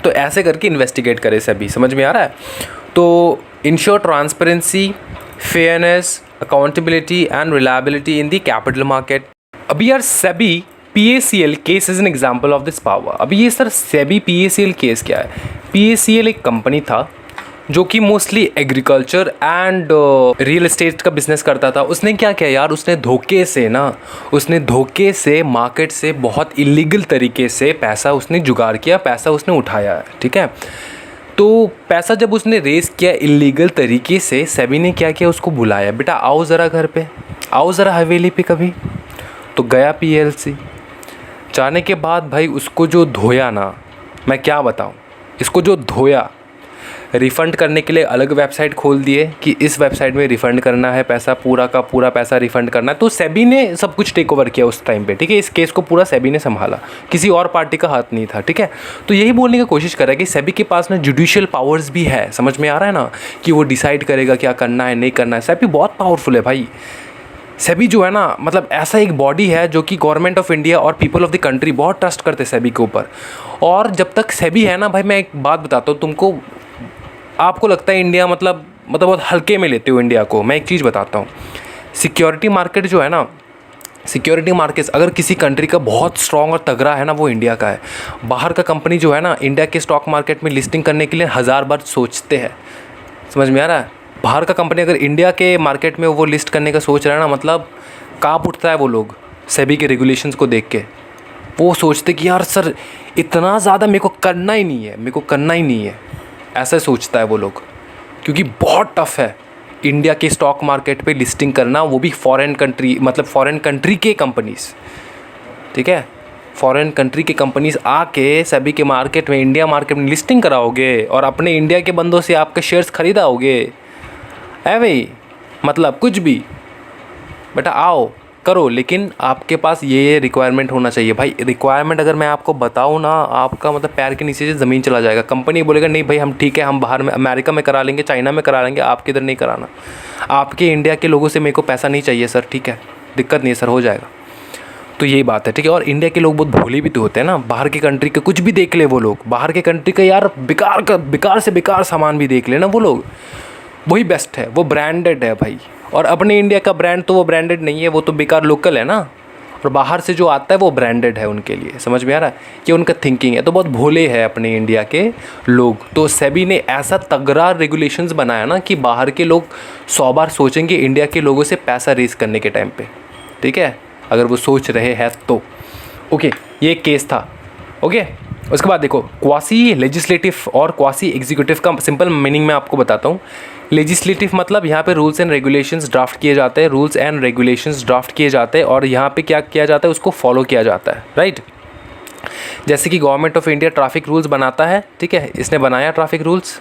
तो ऐसे करके इन्वेस्टिगेट करे सेबी, समझ में आ रहा है। तो ensure transparency, fairness, accountability and reliability in the capital market. अभी यार SEBI PACL case is an example of this power. अभी ये सर सेबी PACL केस क्या है, PACL एक कंपनी था जो कि mostly agriculture and real estate का बिजनेस करता था। उसने क्या किया यार, उसने धोखे से मार्केट से बहुत इलीगल तरीके से पैसा उसने जुगाड़ किया, पैसा उसने उठाया है, ठीक है। तो पैसा जब उसने रेस किया इलीगल तरीके से, सेबी ने क्या किया, उसको बुलाया, बेटा आओ ज़रा घर पे, आओ ज़रा हवेली पे कभी। तो गया PLC, जाने के बाद भाई उसको जो धोया ना, मैं क्या बताऊँ, इसको जो धोया, रिफ़ंड करने के लिए अलग वेबसाइट खोल दिए कि इस वेबसाइट में रिफ़ंड करना है पैसा, पूरा का पूरा पैसा रिफ़ंड करना है। तो सेबी ने सब कुछ टेक ओवर किया उस टाइम पे, ठीक है। इस केस को पूरा सेबी ने संभाला, किसी और पार्टी का हाथ नहीं था, ठीक है। तो यही बोलने की कोशिश कर रहा है कि सेबी के पास ना जुडिशियल पावर्स भी है, समझ में आ रहा है ना, कि वो डिसाइड करेगा क्या करना है नहीं करना है। सेबी बहुत पावरफुल है भाई। सेबी जो है ना, मतलब ऐसा एक बॉडी है जो कि गवर्नमेंट ऑफ इंडिया और पीपल ऑफ द कंट्री बहुत ट्रस्ट करते हैं सेबी के ऊपर। और जब तक सेबी है ना भाई, मैं एक बात बताता हूँ तुमको, आपको लगता है इंडिया मतलब बहुत हल्के में लेते हो इंडिया को। मैं एक चीज़ बताता हूँ, सिक्योरिटी मार्केट जो है ना, सिक्योरिटी मार्केट्स अगर किसी कंट्री का बहुत स्ट्रॉन्ग और तगड़ा है ना, वो इंडिया का है। बाहर का कंपनी जो है ना, इंडिया के स्टॉक मार्केट में लिस्टिंग करने के लिए 1000 बार सोचते हैं, समझ में आ रहा है। बाहर का कंपनी अगर इंडिया के मार्केट में वो लिस्ट करने का सोच रहा है ना, मतलब काँप उठता है वो लोग सेबी के रेगुलेशंस को देख के। वो सोचते कि यार सर इतना ज़्यादा मेरे को करना ही नहीं है, ऐसा सोचता है वो लोग, क्योंकि बहुत टफ है इंडिया के स्टॉक मार्केट पे लिस्टिंग करना, वो भी फॉरेन कंट्री, मतलब फॉरेन कंट्री के कंपनीज़, ठीक है। फॉरेन कंट्री के कंपनीज़ आके सभी के मार्केट में, इंडिया मार्केट में लिस्टिंग कराओगे और अपने इंडिया के बंदों से आपके शेयर्स खरीदाओगे, है भाई, मतलब कुछ भी, बेटा आओ करो, लेकिन आपके पास ये रिक्वायरमेंट होना चाहिए भाई। रिक्वायरमेंट अगर मैं आपको बताऊँ ना, आपका मतलब पैर के नीचे से ज़मीन चला जाएगा। कंपनी बोलेगा नहीं भाई हम ठीक है, हम बाहर में अमेरिका में करा लेंगे, चाइना में करा लेंगे, आपके इधर नहीं कराना। आपके इंडिया के लोगों से मेरे को पैसा नहीं चाहिए सर, ठीक है, दिक्कत नहीं है सर, हो जाएगा। तो यही बात है, ठीक है। और इंडिया के लोग बहुत भोले भी तो होते हैं ना, बाहर की कंट्री के कुछ भी देख ले वो लोग, बाहर के कंट्री का यार बेकार से बेकार सामान भी देख लेना वो लोग, वही बेस्ट है, वो ब्रांडेड है भाई। और अपने इंडिया का ब्रांड तो वो ब्रांडेड नहीं है, वो तो बेकार लोकल है ना, और बाहर से जो आता है वो ब्रांडेड है उनके लिए, समझ में आ रहा है, कि उनका थिंकिंग है। तो बहुत भोले हैं अपने इंडिया के लोग। तो सेबी ने ऐसा तगड़ा रेगुलेशंस बनाया ना कि बाहर के लोग 100 बार सोचेंगे इंडिया के लोगों से पैसा रेस करने के टाइम पे, ठीक है, अगर वो सोच रहे हैं तो। ओके, ये एक केस था, ओके। उसके बाद देखो क्वासी लेजिस्लेटिव और क्वासी एग्जीक्यूटिव का सिंपल मीनिंग मैं आपको बताता हूँ। लेजिस्लेटिव मतलब यहाँ पे रूल्स एंड रेगुलेशंस ड्राफ्ट किए जाते हैं, रूल्स एंड रेगुलेशंस ड्राफ्ट किए जाते हैं और यहाँ पे क्या किया जाता है, उसको फॉलो किया जाता है, राइट। जैसे कि government of India traffic rules बनाता है, ठीक है, इसने बनाया ट्रैफिक रूल्स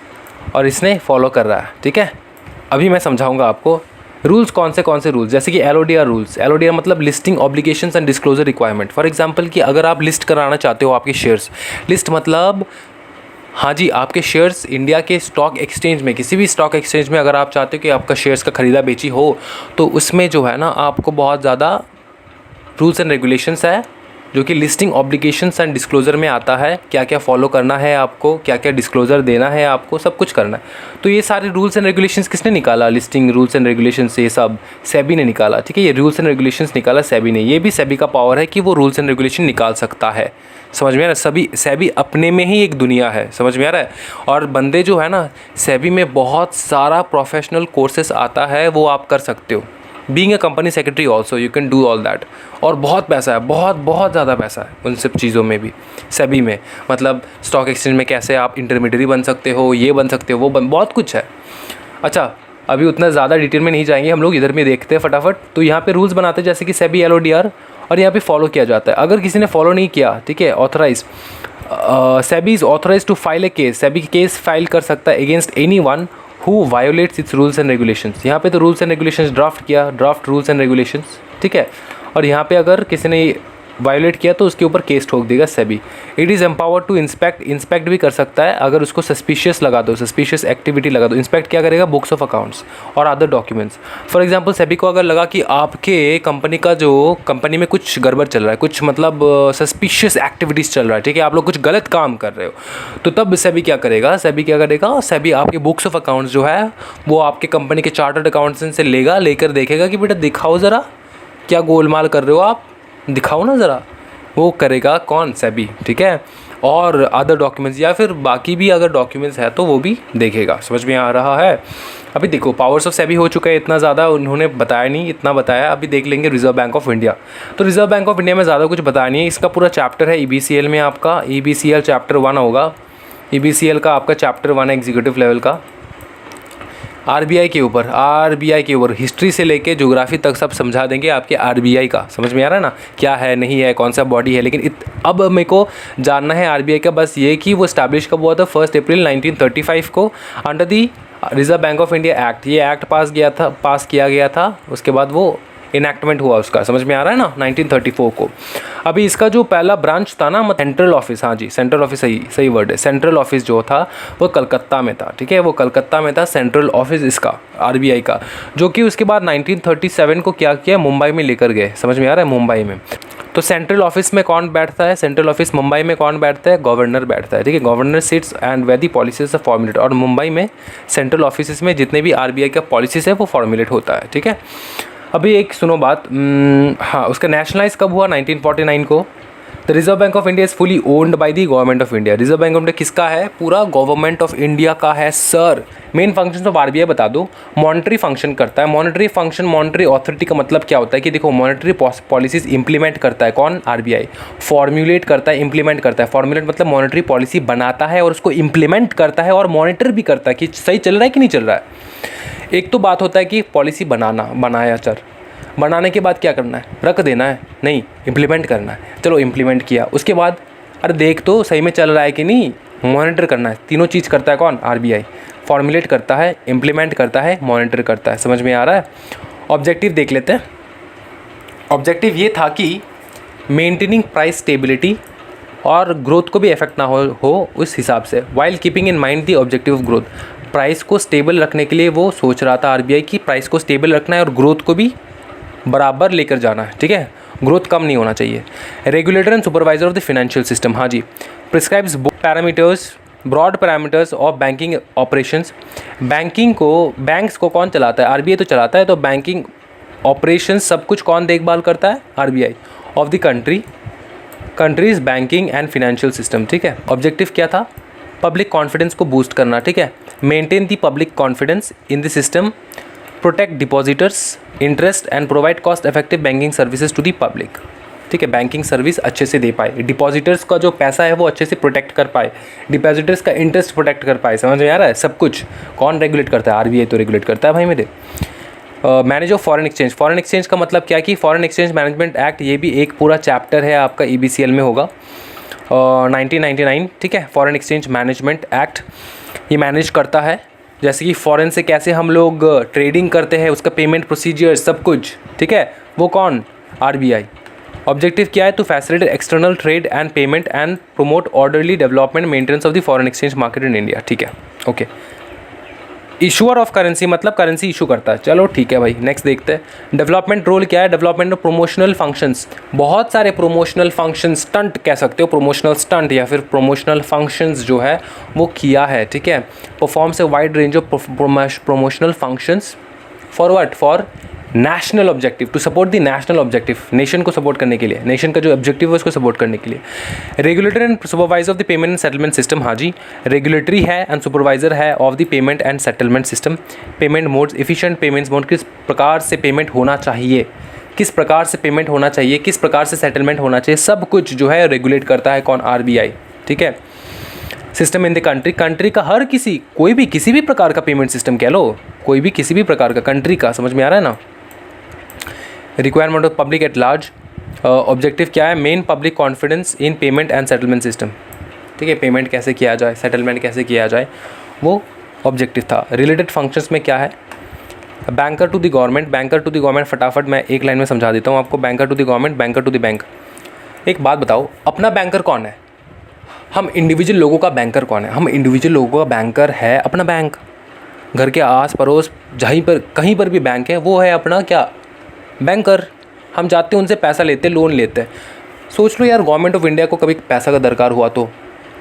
और इसने फॉलो कर रहा है, ठीक है। अभी मैं समझाऊँगा आपको रूल्स कौन से रूल्स, जैसे कि LODR रूल्स। LODR मतलब listing obligations and disclosure requirement. For example कि अगर आप लिस्ट कराना चाहते हो आपके शेयर्स, लिस्ट मतलब हाँ जी, आपके शेयर्स इंडिया के स्टॉक एक्सचेंज में, किसी भी स्टॉक एक्सचेंज में अगर आप चाहते हो कि आपका शेयर्स का ख़रीदा बेची हो, तो उसमें जो है ना आपको बहुत ज़्यादा रूल्स एंड रेगुलेशंस है जो कि लिस्टिंग ऑब्लिगेशंस एंड डिस्क्लोज़र में आता है। क्या क्या फॉलो करना है आपको, क्या क्या डिस्क्लोज़र देना है आपको, सब कुछ करना है। तो ये सारे रूल्स एंड रेगुलेशंस किसने निकाला, लिस्टिंग रूल्स एंड रेगुलेशंस, ये सब सेबी ने निकाला, ठीक है। ये रूल्स एंड रेगुलेशंस निकाला सेबी ने, ये भी सेबी का पावर है कि वो रूल्स एंड रेगुलेशन निकाल सकता है, समझ में आ रहा है। सेबी अपने में ही एक दुनिया है, समझ में आ रहा है। और बंदे जो है ना, सेबी में बहुत सारा प्रोफेशनल कोर्सेस आता है, वो आप कर सकते हो, being a company secretary also you can do all that. और बहुत पैसा है, बहुत बहुत ज़्यादा पैसा है उन सब चीज़ों में भी, सेबी में। मतलब स्टॉक एक्सचेंज में कैसे आप इंटरमीडियरी बन सकते हो, ये बन सकते हो, बहुत कुछ है। अच्छा, अभी उतना ज़्यादा डिटेल में नहीं जाएंगे हम लोग, इधर में देखते हैं फटाफट। तो यहाँ पे रूल्स बनाते हैं जैसे कि सेबी LODR, और यहाँ पे फॉलो किया जाता है। अगर किसी ने फॉलो नहीं किया, ठीक है, authorise SEBI is authorise to file a case, SEBI case file कर सकता है against any one who violates its rules and regulations. यहाँ पे तो रूल्स एंड रेगुलेशंस ड्राफ्ट किया, ड्राफ्ट रूल्स एंड रेगुलेशंस, ठीक है। और यहाँ पे अगर किसी ने वायोलेट किया तो उसके ऊपर केस ठोक देगा SEBI. It is empower to inspect भी कर सकता है अगर उसको सस्पिशियस लगा दो, सस्पिशियस एक्टिविटी लगा दो। इंस्पेक्ट क्या करेगा? बुक्स ऑफ अकाउंट्स और other documents. For example SEBI को अगर लगा कि आपके कंपनी का जो कंपनी में कुछ गड़बड़ चल रहा है, कुछ मतलब सस्पिशियस एक्टिविटीज़ चल रहा है, ठीक है, आप लोग कुछ गलत काम कर रहे हो, तो तब सेबी क्या करेगा? सेबी आपके बुक्स ऑफ अकाउंट्स जो है वो आपके कंपनी के चार्टर्ड अकाउंटेंट से लेकर देखेगा कि बेटा दिखाओ ज़रा क्या गोलमाल कर रहे हो आप, दिखाओ ना ज़रा। वो करेगा कौन? सेबी, ठीक है। और अदर डॉक्यूमेंट्स या फिर बाकी भी अगर डॉक्यूमेंट्स है तो वो भी देखेगा। समझ में आ रहा है? अभी देखो पावर्स ऑफ सेबी हो चुका है, इतना ज़्यादा उन्होंने बताया नहीं, इतना बताया। अभी देख लेंगे रिजर्व बैंक ऑफ इंडिया। तो रिजर्व बैंक ऑफ इंडिया में ज़्यादा कुछ बताया नहीं है, इसका पूरा चैप्टर है EBCL में, आपका EBCL चैप्टर 1 होगा। EBCL का आपका चैप्टर 1 है एग्जीक्यूटिव लेवल का। RBI के ऊपर हिस्ट्री से लेके ज्योग्राफी तक सब समझा देंगे आपके RBI का। समझ में आ रहा है ना, क्या है नहीं है, कौन सा बॉडी है। लेकिन अब मेरे को जानना है RBI का बस ये कि वो स्टैब्लिश कब हुआ था? 1 अप्रैल 1935 को under the reserve Bank of India act. ये एक्ट पास किया गया था, उसके बाद वो इनैक्टमेंट हुआ उसका। समझ में आ रहा है ना, 1934 को। अभी इसका जो पहला ब्रांच था ना, सेंट्रल ऑफिस, हाँ जी सेंट्रल ऑफिस, सही वर्ड है। सेंट्रल ऑफिस जो था वो कलकत्ता में था, ठीक है, वो कलकत्ता में था सेंट्रल ऑफिस इसका RBI का, जो कि उसके बाद 1937 को क्या किया? मुंबई में लेकर गए। समझ में आ रहा है? मुंबई में। तो सेंट्रल ऑफिस में कौन बैठता है? सेंट्रल ऑफिस मुंबई में कौन बैठता है? गवर्नर बैठता है, ठीक है। Governor sits and where the policies are formulate. और मुंबई में सेंट्रल ऑफिस में जितने भी RBI का पॉलिसीज है वो फॉर्मुलेट होता है, ठीक है। अभी एक सुनो बात, हाँ, उसका नेशनलाइज कब हुआ? 1949 को। The Reserve Bank of India is fully owned by the government of India. Reserve Bank of India किसका है? पूरा गवर्नमेंट ऑफ इंडिया का है sir. Main function of RBI बता दो, मॉनेटरी फंक्शन करता है। मॉनेटरी फंक्शन, मॉनेटरी अथॉरिटी का मतलब क्या होता है कि देखो मॉनेटरी पॉलिसीज इंप्लीमेंट करता है कौन? RBI। फॉर्मुलेट करता है, इंप्लीमेंट करता है। फॉर्मुलेट मतलब मॉनेटरी पॉलिसी बनाता है और उसको इंप्लीमेंट करता है और मॉनिटर भी करता है कि सही चल रहा है कि नहीं चल रहा है। एक तो बात होता है कि पॉलिसी बनाया सर, बनाने के बाद क्या करना है? रख देना है? नहीं, इम्प्लीमेंट करना है। चलो इम्प्लीमेंट किया, उसके बाद अरे देख तो सही में चल रहा है कि नहीं, मॉनिटर करना है। तीनों चीज़ करता है कौन? RBI। फॉर्मुलेट करता है, इम्प्लीमेंट करता है, मॉनिटर करता है। समझ में आ रहा है? ऑब्जेक्टिव देख लेते हैं। ऑब्जेक्टिव ये था कि मेंटेनिंग प्राइस स्टेबिलिटी और ग्रोथ को भी इफेक्ट ना हो उस हिसाब से, while keeping in mind the objective of growth. Price को स्टेबल रखने के लिए वो सोच रहा था RBI की प्राइस को स्टेबल रखना है और ग्रोथ को भी बराबर लेकर जाना है, ठीक है, ग्रोथ कम नहीं होना चाहिए। Regulator and supervisor of the financial system, हाँ जी, prescribes broad parameters of banking operations. Banks को कौन चलाता है? RBI तो चलाता है। तो बैंकिंग ऑपरेशंस सब कुछ कौन देखभाल करता है? RBI of the countries banking and financial system, ठीक है। ऑब्जेक्टिव क्या था? पब्लिक कॉन्फिडेंस को बूस्ट करना, ठीक है। Maintain the public confidence in the system, protect depositors interest and provide cost effective banking services to the public, ठीक है। बैंकिंग सर्विस अच्छे से दे पाए, डिपॉजिटर्स का जो पैसा है वो अच्छे से प्रोटेक्ट कर पाए, डिपॉजिटर्स का इंटरेस्ट प्रोटेक्ट कर पाए। समझ में आ रहा है? सब कुछ कौन रेगुलेट करता है? RBI तो रेगुलेट करता है भाई मेरे। Manage of foreign exchange. Foreign exchange का मतलब क्या कि फॉरेन एक्सचेंज मैनेजमेंट एक्ट, ये भी एक पूरा चैप्टर है आपका EBCL में होगा, 1999, ठीक है। फॉरेन एक्सचेंज मैनेजमेंट एक्ट ये मैनेज करता है, जैसे कि फॉरेन से कैसे हम लोग ट्रेडिंग करते हैं, उसका पेमेंट प्रोसीजर सब कुछ, ठीक है, वो कौन? RBI। ऑब्जेक्टिव क्या है? To facilitate external trade and payment and promote orderly development maintenance of the foreign exchange market in India, ठीक है, ओके। इशूअर ऑफ करेंसी मतलब करेंसी इशू करता है, चलो ठीक है भाई। नेक्स्ट देखते हैं डेवलपमेंट रोल क्या है? डेवलपमेंट ऑफ प्रोमोशनल फंक्शंस, बहुत सारे प्रोमोशनल फंक्शन, स्टंट कह सकते हो, प्रोमोशनल स्टंट या फिर प्रोमोशनल फंक्शंस जो है वो किया है, ठीक है। Performs a wide range of promotional functions for what? For national objective, to support the national objective, nation को सपोर्ट करने के लिए, नेशन का जो ऑब्जेक्टिव है उसको सपोर्ट करने के लिए। Regulator and supervisor of the payment and settlement system, हाँ जी, रेगुलेटरी है एंड सुपरवाइजर है of the payment and settlement system. Payment modes, efficient payments mode, किस प्रकार से पेमेंट होना चाहिए, किस प्रकार से पेमेंट होना चाहिए, किस प्रकार से सेटलमेंट होना चाहिए, सब कुछ जो है रेगुलेट करता है कौन, आरबीआई, ठीक है। System in the country, country का हर किसी, कोई भी किसी भी प्रकार का पेमेंट सिस्टम कह लो, कोई भी किसी भी प्रकार का, कंट्री का, समझ में आ रहा है ना। Requirement of public at large, objective क्या है, main public confidence in payment and settlement system, ठीक है, पेमेंट कैसे किया जाए, सेटलमेंट कैसे किया जाए, वो ऑब्जेक्टिव था। रिलेटेड फंक्शंस में क्या है, banker to the government, banker to the government, फटाफट मैं एक लाइन में समझा देता हूँ आपको। Banker to the government, banker to the bank. एक बात बताओ, अपना बैंकर कौन है, हम इंडिविजुअल लोगों का बैंकर कौन है, हम इंडिविजुअल लोगों का बैंकर है अपना बैंक। घर के आस पड़ोस जहीं पर कहीं पर भी बैंक है वो है अपना क्या, बैंकर। हम जाते हैं उनसे पैसा लेते, लोन लेते हैं। सोच लो यार, गवर्नमेंट ऑफ इंडिया को कभी पैसा का दरकार हुआ तो,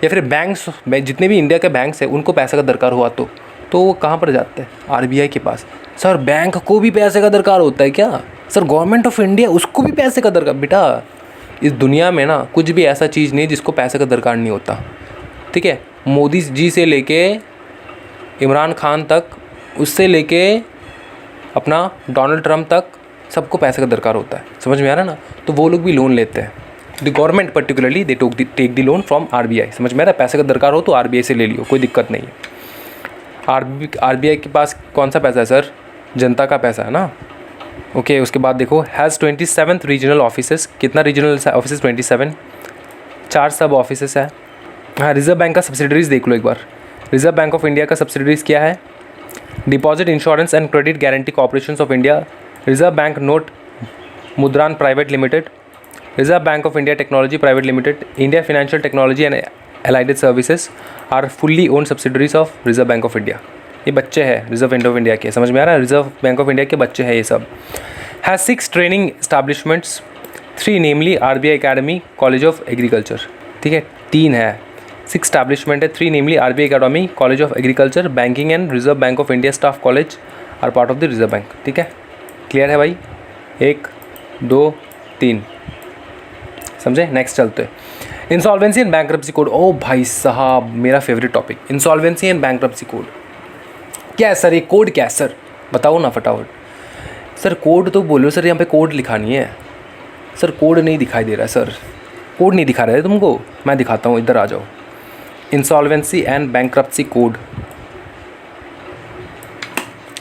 या फिर बैंक्स, जितने भी इंडिया के बैंक्स हैं उनको पैसे का दरकार हुआ तो वो कहाँ पर जाते हैं, आरबीआई के पास। सर बैंक को भी पैसे का दरकार होता है क्या, सर गवर्नमेंट ऑफ इंडिया उसको भी पैसे का दरकार, बेटा इस दुनिया में ना कुछ भी ऐसा चीज़ नहीं जिसको पैसे का दरकार नहीं होता, ठीक है। मोदी जी से लेके इमरान खान तक, उससे लेके अपना डोनाल्ड ट्रम्प तक, सबको पैसे का दरकार होता है, समझ में आ रहा है ना। तो वो लोग भी लोन लेते हैं, the government particularly they take the loan from RBI, समझ में आ रहा है। पैसे का दरकार हो तो आरबीआई से ले लियो, कोई दिक्कत नहीं है। आरबीआई के पास कौन सा पैसा है सर, जनता का पैसा है ना, ओके। उसके बाद देखो, हैज़ 27 रीजनल ऑफिसेस, कितना रीजनल ऑफिस, 27, 4 सब ऑफिसेस है। हाँ, रिजर्व बैंक का सब्सिडरीज देख लो एक बार। रिजर्व बैंक ऑफ इंडिया का सब्सिडरीज क्या है, deposit insurance and credit guarantee corporation of India, Reserve Bank note Mudran private limited, Reserve Bank of India technology private limited, India financial technology and allied services are fully owned subsidiaries of Reserve Bank of India. ये बच्चे हैं reserve Bank of India के, समझ में आ रहा है, reserve Bank of India के बच्चे हैं ये सब। Has 6 training establishments, 3 namely RBI academy, college of agriculture, ठीक है, 3 है, 6 एस्टैब्लिशमेंट है, 3 namely RBI academy, college of agriculture, banking and Reserve Bank of India staff college are part of the Reserve Bank, ठीक है। क्लियर है भाई, 1 2 3, समझे। Next चलते हैं, इंसॉल्वेंसी एंड बैंक्रप्सी कोड। ओ भाई साहब, मेरा favourite topic, insolvency and bankruptcy code. क्या है सर ये कोड, क्या है सर, बताओ ना फटाफट। सर कोड तो बोलो सर, यहाँ पे कोड लिखा नहीं है सर, कोड नहीं दिखाई दे रहा है सर, कोड नहीं दिखा रहे तुमको, मैं दिखाता हूँ, इधर आ जाओ। Insolvency and bankruptcy code.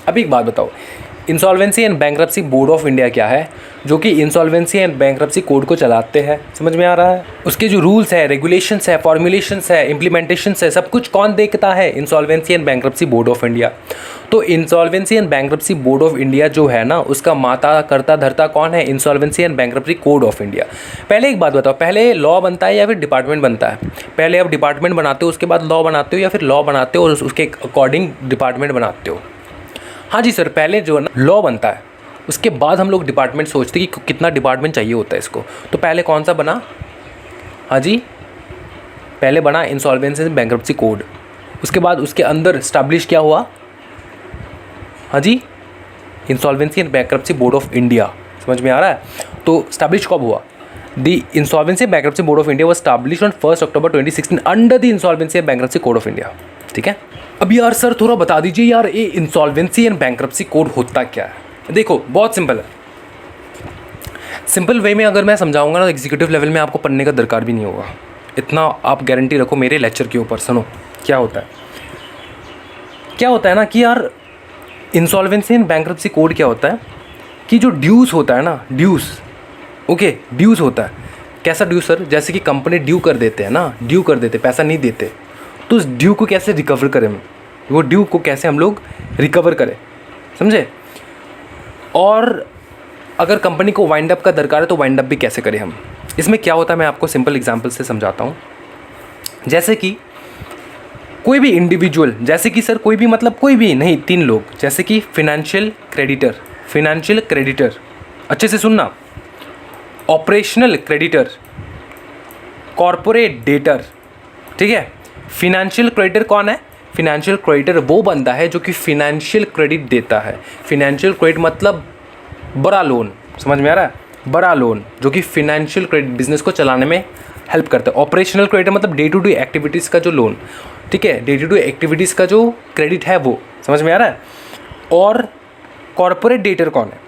अभी एक बात बताओ, insolvency and bankruptcy board of India क्या है, जो कि इंसॉल्वेंसी एंड बैंक्रप्सी कोड को चलाते हैं, समझ में आ रहा है। उसके जो रूल्स है, रेगुलेशंस है, फॉर्मुलेशंस है, इम्प्लीमेंटेशंस है, सब कुछ कौन देखता है, insolvency and bankruptcy board of India. तो insolvency and bankruptcy board of India जो है ना, उसका माता करता धरता कौन है, insolvency and bankruptcy code of India. पहले एक बात बताओ, पहले लॉ बनता है या फिर डिपार्टमेंट बनता है, पहले आप डिपार्टमेंट बनाते हो उसके बाद लॉ बनाते हो, या फिर लॉ बनाते हो और उसके अकॉर्डिंग डिपार्टमेंट बनाते हो। हाँ जी सर, पहले जो है ना लॉ बनता है, उसके बाद हम लोग डिपार्टमेंट सोचते हैं कि कितना डिपार्टमेंट चाहिए होता है इसको। तो पहले कौन सा बना, हाँ जी, पहले बना इंसॉल्वेंसी एंड बैंक्रप्सी कोड, उसके बाद उसके अंदर स्टैब्लिश क्या हुआ, हाँ जी, insolvency and bankruptcy board of India, समझ में आ रहा है। तो स्टैब्लिश कब हुआ, the insolvency and bankruptcy board of India was established on 1 October 2016 under the insolvency and bankruptcy code of India, ठीक है। अब यार सर थोड़ा बता दीजिए यार, ये इंसॉल्वेंसी एंड बैंक्रप्सी कोड होता क्या है। देखो बहुत सिंपल है, सिंपल वे में अगर मैं समझाऊंगा ना, एग्जीक्यूटिव लेवल में आपको पढ़ने का दरकार भी नहीं होगा, इतना आप गारंटी रखो मेरे लेक्चर के ऊपर। सुनो क्या होता है, क्या होता है ना कि यार इंसॉल्वेंसी एंड बैंक्रप्सी कोड क्या होता है कि जो ड्यूस होता है ना, ड्यूस, ओके, ड्यूस होता है। कैसा ड्यूस सर, जैसे कि कंपनी ड्यू कर देते हैं ना, ड्यू कर देते, पैसा नहीं देते, तो उस ड्यू को कैसे रिकवर करें, वो ड्यू को कैसे हम लोग रिकवर करें, समझे। और अगर कंपनी को वाइंड अप का दरकार है तो वाइंड अप भी कैसे करें हम। इसमें क्या होता है मैं आपको सिंपल एग्जांपल से समझाता हूँ। जैसे कि कोई भी इंडिविजुअल, जैसे कि सर कोई भी मतलब कोई भी नहीं, 3 लोग, जैसे कि फाइनेंशियल क्रेडिटर, अच्छे से सुनना, ऑपरेशनल क्रेडिटर, कॉर्पोरेट डेटर, ठीक है। फिनेंशियल क्रेडिटर कौन है, फिनेंशियल क्रेडिटर वो बंदा है जो कि फिनेंशियल क्रेडिट देता है। फिनेंशियल क्रेडिट मतलब बड़ा लोन, समझ में आ रहा है, बड़ा लोन जो कि फिनेंशियल क्रेडिट बिजनेस को चलाने में हेल्प करता है। ऑपरेशनल क्रेडिट मतलब डे टू डे एक्टिविटीज़ का जो लोन, ठीक है, डे टू डे एक्टिविटीज़ का जो क्रेडिट है वो, समझ में आ रहा है। और कॉर्पोरेट डेटर कौन है?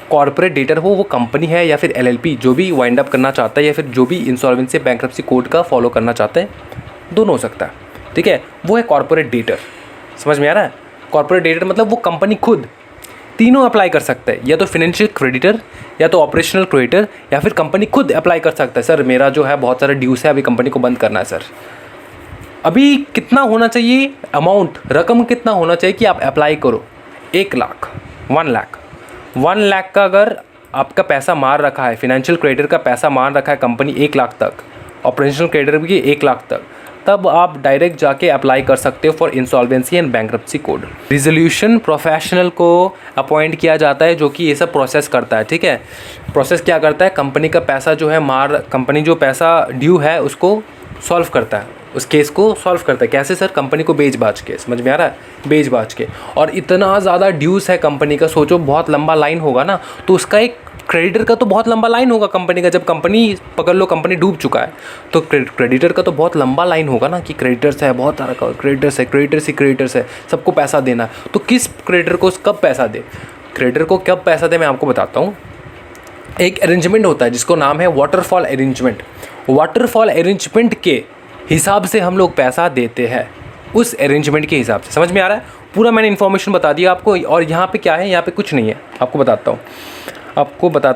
कॉर्पोरेट डेटर वो कंपनी है या फिर एलएलपी जो भी वाइंड अप करना चाहता है या फिर जो भी इंसॉल्वेंसी बैंक्रप्सी कोड का फॉलो करना चाहता है, दोनों हो सकता है, ठीक है, वो है कॉर्पोरेट डेटर। समझ में आ रहा है? कॉर्पोरेट डेटर मतलब वो कंपनी खुद तीनों अप्लाई कर सकता है, या तो फाइनेंशियल क्रेडिटर, या तो ऑपरेशनल क्रेडिटर, या फिर कंपनी खुद अप्लाई कर सकता है। सर मेरा जो है बहुत सारा ड्यूस है, अभी कंपनी को बंद करना है सर, अभी कितना होना चाहिए अमाउंट, रकम कितना होना चाहिए कि आप अप्लाई करो? 1 लाख, 1 लाख का अगर आपका पैसा मार रखा है, फाइनेंशियल क्रेडिटर का पैसा मार रखा है कंपनी 1 लाख तक, ऑपरेशनल क्रेडिटर भी 1 लाख तक, तब आप डायरेक्ट जाके अप्लाई कर सकते हो for insolvency and bankruptcy code. Resolution professional को अपॉइंट किया जाता है जो कि ये सब प्रोसेस करता है, ठीक है। प्रोसेस क्या करता है? कंपनी का पैसा जो है कंपनी जो पैसा ड्यू है उसको सॉल्व करता है, उस केस को सॉल्व करता है। कैसे सर? कंपनी को बेच बाच के, समझ में आ रहा है, बेच बाच के। और इतना ज़्यादा ड्यूस है कंपनी का, सोचो बहुत लंबा लाइन होगा ना, तो उसका एक क्रेडिटर का तो बहुत लंबा लाइन होगा कंपनी का। जब कंपनी पकड़ लो कंपनी डूब चुका है तो क्रेडिटर का तो बहुत लंबा लाइन होगा ना, कि क्रेडिटर्स है बहुत सारा, क्रेडिटर्स है, सबको पैसा देना। तो किस क्रेडिटर को कब पैसा दे, क्रेडिटर को कब पैसा दे, मैं आपको बताता हूँ। एक अरेंजमेंट होता है जिसको नाम है वाटरफॉल अरेंजमेंट। वाटरफॉल अरेंजमेंट के हिसाब से हम लोग पैसा देते हैं, उस अरेंजमेंट के हिसाब से। समझ में आ रहा है? पूरा मैंने इन्फॉर्मेशन बता दिया आपको। और यहाँ पे क्या है? यहाँ पे कुछ नहीं है, आपको बताता हूँ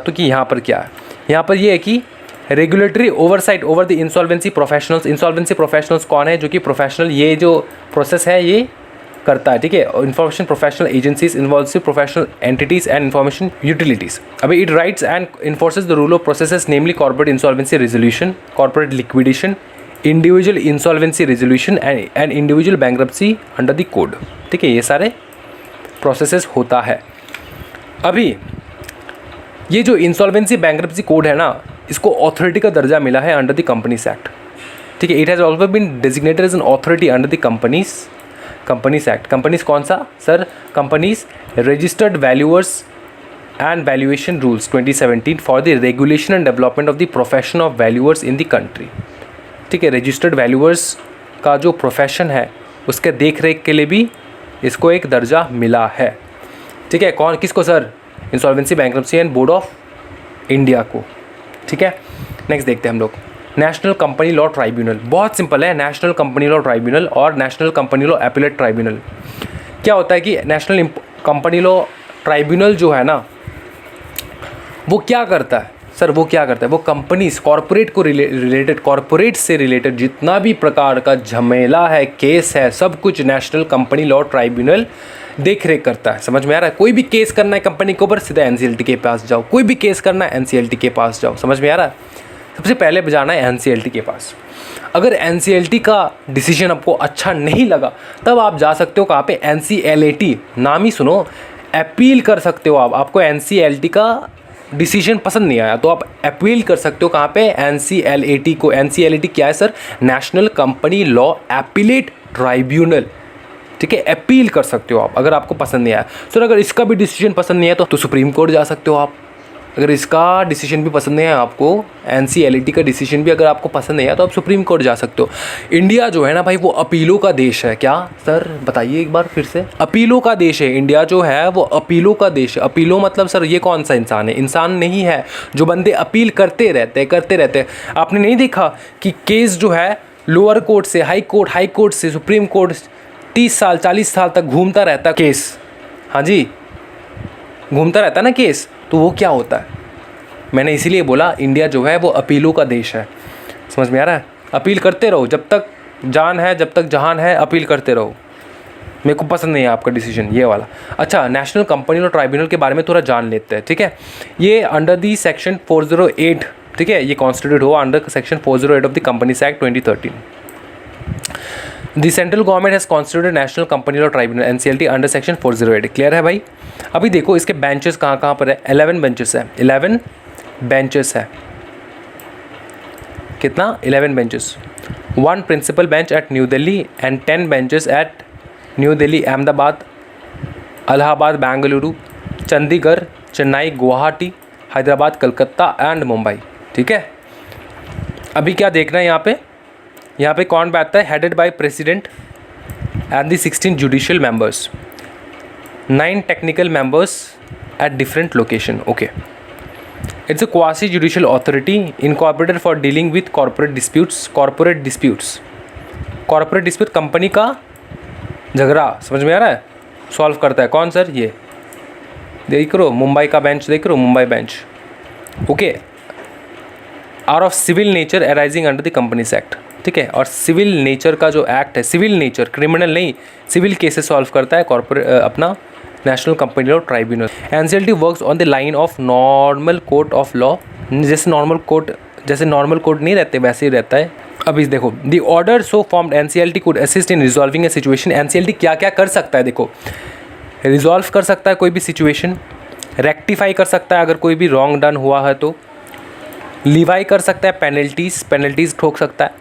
कि यहाँ पर क्या है। यहाँ पर ये है कि regulatory oversight over the insolvency professionals. Insolvency professionals कौन है? जो कि प्रोफेशनल ये जो प्रोसेस है ये करता है, ठीक है। Information professional agencies involve professional entities and information utilities. अभी it writes and enforces the rule of processes namely corporate insolvency resolution, corporate liquidation, individual insolvency resolution and individual bankruptcy under the code, ठीक है। ये सारे processes होता है। अभी ये जो इंसॉल्वेंसी बैंक्रप्सी कोड है ना, इसको अथॉरिटी का दर्जा मिला है अंडर द कंपनीज एक्ट, ठीक है। It has also been designated as an authority under the companies act. Companies कौन सा sir? Companies registered valuers and valuation rules 2017 for the regulation and development of the profession of valuers in the country, ठीक है। Registered valuers का जो profession है उसके देख रेख के लिए भी इसको एक दर्जा मिला है, ठीक है। कौन किसको sir? Insolvency bankruptcy and board of India को, ठीक है। नेक्स्ट देखते हैं हम लोग नेशनल कंपनी लॉ ट्राइब्यूनल। बहुत सिंपल है, नेशनल कंपनी लॉ ट्राइब्यूनल और national company law appellate tribunal. क्या होता है कि नेशनल कंपनी लॉ ट्राइब्यूनल जो है ना, वो क्या करता है सर? वो क्या करता है? वो कंपनीज कॉर्पोरेट को रिलेटेड, कॉर्पोरेट से रिलेटेड जितना भी प्रकार का झमेला है, केस है, सब कुछ नेशनल कंपनी लॉ ट्राइब्यूनल देख रेख करता है। समझ में आ रहा है? कोई भी केस करना है कंपनी के ऊपर, सीधा एनसीएलटी के पास जाओ। कोई भी केस करना है एनसीएलटी के पास जाओ। समझ में आ रहा है? सबसे पहले जाना है एनसीएलटी के पास। अगर एनसीएलटी का डिसीजन आपको अच्छा नहीं लगा, तब आप जा सकते हो कहाँ पे? एनसीएलएटी, नाम ही सुनो, अपील कर सकते हो आप। आपको एनसीएलटी का डिसीजन पसंद नहीं आया तो आप अपील कर सकते हो कहाँ पे? एनसीएलएटी को। एनसीएलएटी क्या है sir? National company law appellate tribunal, ठीक है। अपील कर सकते हो आप अगर आपको पसंद नहीं आया। सर अगर इसका भी डिसीजन पसंद नहीं आया तो सुप्रीम कोर्ट जा सकते हो आप। अगर इसका डिसीजन भी पसंद नहीं है आपको, एनसीएलएटी का डिसीजन भी अगर आपको पसंद नहीं है तो आप सुप्रीम कोर्ट जा सकते हो। इंडिया जो है ना भाई, वो अपीलों का देश है। क्या सर? बताइए एक बार फिर से। अपीलों का देश है इंडिया जो है, वो अपीलों का देश है। अपीलों मतलब सर ये कौन सा इंसान है? इंसान नहीं है, जो बंदे अपील करते रहते। आपने नहीं देखा कि केस जो है लोअर कोर्ट से हाई कोर्ट से सुप्रीम कोर्ट 30 साल 40 साल तक घूमता रहता केस? हाँ जी, घूमता रहता ना केस। तो वो क्या होता है? मैंने इसीलिए बोला इंडिया जो है वो अपीलों का देश है। समझ में आ रहा है? अपील करते रहो, जब तक जान है, जब तक जहान है, अपील करते रहो। मेरे को पसंद नहीं है आपका डिसीजन ये वाला। अच्छा, नेशनल कंपनी लॉ ट्राइब्यूनल के बारे में थोड़ा जान लेते हैं, ठीक है। ये अंडर दी सेक्शन 408, ठीक है, ये कॉन्स्टिट्यूट हुआ under section 408 of the companies act 2013। The central government has constituted national company law tribunal NCLT under section 408। Clear है भाई? अभी देखो इसके बेंचेस कहाँ पर है। 11 बेंचेस है। 11 बेंचेस है। कितना? 11 benches. 1 principal bench at New Delhi and 10 benches at New Delhi, Ahmedabad, Allahabad, Bengaluru, Chandigarh Chennai, Guwahati, Hyderabad, Calcutta and Mumbai. ठीक है, अभी क्या देखना है यहाँ पे कौन बैठता है? Headed by president and the 16 judicial members, 9 technical members at different location. Okay, it's a quasi judicial authority incorporated for dealing with corporate disputes. Corporate dispute company का झगड़ा, समझ में आ रहा है, सॉल्व करता है। कौन सर? ये देख रहे हो मुंबई का बेंच, देख रहे हो Mumbai bench. Okay, are of civil nature arising under the companies act. ठीक है, और सिविल नेचर का जो एक्ट है, सिविल नेचर, क्रिमिनल नहीं, सिविल केसेस सॉल्व करता है कॉर्पोरेट अपना national company law tribunal. NCLT works on the line of normal court of law. जैसे नॉर्मल कोर्ट नहीं रहते वैसे ही रहता है। अभी देखो, the order so formed NCLT could assist in resolving A situation. NCLT क्या क्या कर सकता है? देखो, रिजॉल्व कर सकता है कोई भी सिचुएशन, रेक्टिफाई कर सकता है अगर कोई भी रॉन्ग डन हुआ है तो, लिवाई कर सकता है पेनल्टीज ठोक सकता है,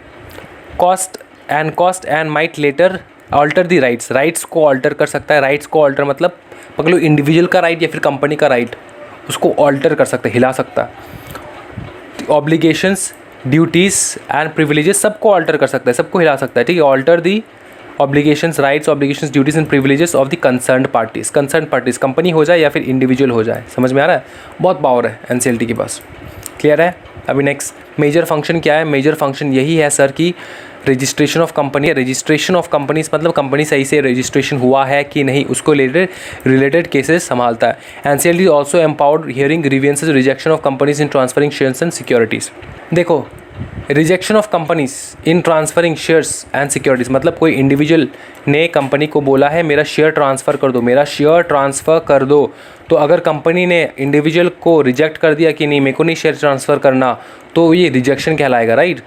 cost and might later alter the rights को ऑल्टर कर सकता है। राइट्स को ऑल्टर मतलब पकड़ लो इंडिविजुअल का राइट या फिर कंपनी का राइट, उसको ऑल्टर कर सकता है, हिला सकता है। ऑब्लिगेशंस, ड्यूटीज़ एंड प्रिविलेजेस सबको ऑल्टर कर सकता है, सबको हिला सकता है। ठीक है, alter the obligations, rights, obligations, duties and privileges of the concerned parties, company हो जाए या फिर इंडिविजुअल हो जाए। समझ में आ रहा है? बहुत पावर है एनसीएलटी के पास। क्लियर है? अभी नेक्स्ट, मेजर फंक्शन क्या है? मेजर फंक्शन यही है सर कि रजिस्ट्रेशन ऑफ कंपनीज मतलब कंपनी सही से रजिस्ट्रेशन हुआ है कि नहीं, उसको रिलेटेड केसेस संभालता है। NCLT also empowered hearing grievances, rejection of companies in transferring shares and securities. देखो, rejection of companies in transferring shares and securities मतलब कोई इंडिविजुअल ने कंपनी को बोला है मेरा शेयर ट्रांसफ़र कर दो, तो अगर कंपनी ने इंडिविजुअल को रिजेक्ट कर दिया कि नहीं मेरे को नहीं शेयर ट्रांसफ़र करना, तो ये रिजेक्शन कहलाएगा, राइट?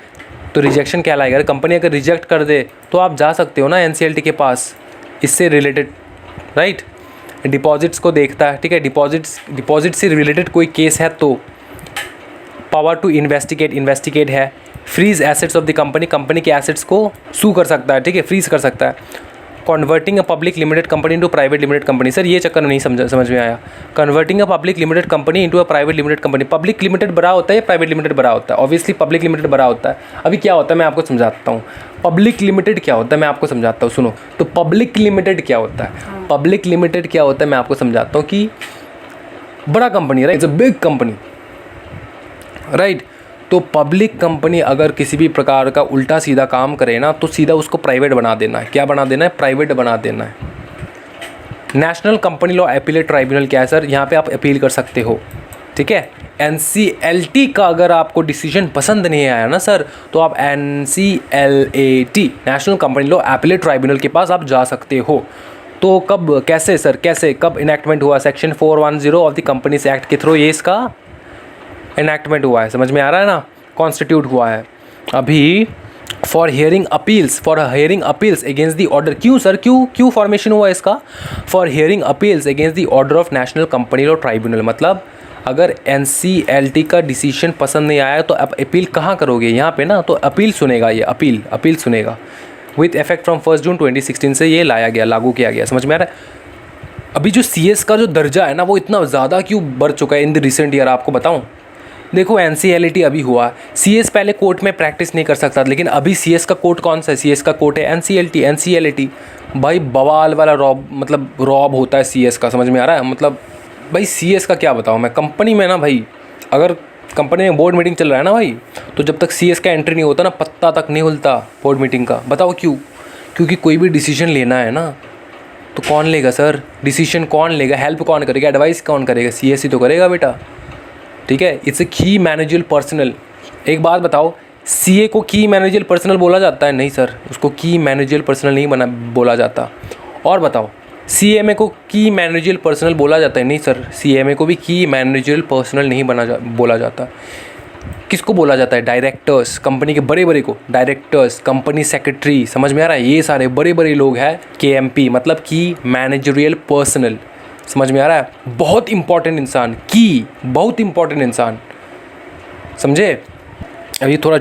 तो रिजेक्शन कहलाएगा। कंपनी अगर रिजेक्ट कर दे तो आप जा सकते हो ना एनसीएलटी के पास इससे रिलेटेड, राइट? डिपॉजिट्स को देखता है। ठीक है, डिपॉजिट से रिलेटेड कोई केस है तो पावर टू इन्वेस्टिगेट है। Freeze assets of the company के एसेट्स को सू कर सकता है। ठीक है, फ्रीज कर सकता है। Converting a public limited company into private limited company, sir ये चक्कर नहीं समझ में आया। Converting a public limited company into a private limited company, public limited बड़ा होता है या प्राइवेट लिमिटेड बड़ा होता है? ऑब्वियसली पब्लिक लिमिटेड बड़ा होता है। अभी क्या होता है मैं आपको समझाता हूँ। पब्लिक लिमिटेड क्या होता है मैं आपको समझाता हूँ, सुनो। तो पब्लिक लिमिटेड क्या होता है मैं आपको समझाता हूँ कि बड़ा company, right? It's a big company, right? तो पब्लिक कंपनी अगर किसी भी प्रकार का उल्टा सीधा काम करे ना तो सीधा उसको प्राइवेट बना देना है। क्या बना देना है? प्राइवेट बना देना है। National company law appellate tribunal क्या है सर? यहाँ पे आप अपील कर सकते हो। ठीक है, एनसीएलटी का अगर आपको डिसीजन पसंद नहीं आया ना सर, तो आप NCLAT national company law appellate tribunal के पास आप जा सकते हो। तो कब, कैसे सर, कब इनैक्टमेंट हुआ? Section 410 of the companies act के थ्रू ये इसका इनैक्टमेंट हुआ है। समझ में आ रहा है ना? कॉन्स्टिट्यूट हुआ है अभी for hearing appeals against the order. क्यों सर, क्यों फॉर्मेशन हुआ इसका? For hearing appeals against the order of national company law tribunal. मतलब अगर एनसीएलटी का डिसीजन पसंद नहीं आया तो आप अपील कहाँ करोगे? यहाँ पे ना, तो अपील सुनेगा ये, अपील सुनेगा विथ इफेक्ट फ्रॉम 1 जून 2016 से ये लागू किया गया। समझ में आ रहा है? अभी जो सीएस का जो दर्जा है ना वो इतना ज़्यादा क्यों बढ़ चुका है इन द रिसेंट ईयर, आपको बताऊँ। देखो, एनसीएलटी अभी हुआ, सीएस पहले कोर्ट में प्रैक्टिस नहीं कर सकता, लेकिन अभी सीएस का कोर्ट कौन सा है? सीएस का कोर्ट है एनसीएलटी। भाई बवाल वाला रॉब होता है सीएस का। समझ में आ रहा है? मतलब भाई सीएस का क्या बताऊँ मैं। कंपनी में ना भाई, अगर कंपनी में बोर्ड मीटिंग चल रहा है ना भाई, तो जब तक सीएस का एंट्री नहीं होता ना, पत्ता तक नहीं हिलता बोर्ड मीटिंग का। बताओ क्यों? क्योंकि कोई भी डिसीजन लेना है ना तो कौन लेगा सर? डिसीजन कौन लेगा? हेल्प कौन करेगा? एडवाइस कौन करेगा? सीएस ही तो करेगा बेटा। ठीक है, इट्स ए की मैनेजल पर्सनल। एक बात बताओ, सीए को की मैनेजल पर्सनल बोला जाता है? नहीं सर, उसको की मैनेजल पर्सनल नहीं बोला जाता। और बताओ, सीएमए को की मैनेजल पर्सनल बोला जाता है? नहीं सर, सीएमए को भी की मैनेजल पर्सनल नहीं बोला जाता। किसको बोला जाता है? डायरेक्टर्स, कंपनी के बड़े को डायरेक्टर्स, कंपनी सेक्रेटरी। समझ में आ रहा है? ये सारे बड़े लोग हैं केएमपी, मतलब की मैनेजरियल पर्सनल। समझ में आ रहा है? बहुत इंपॉर्टेंट इंसान, बहुत इंपॉर्टेंट इंसान, समझे? अभी थोड़ा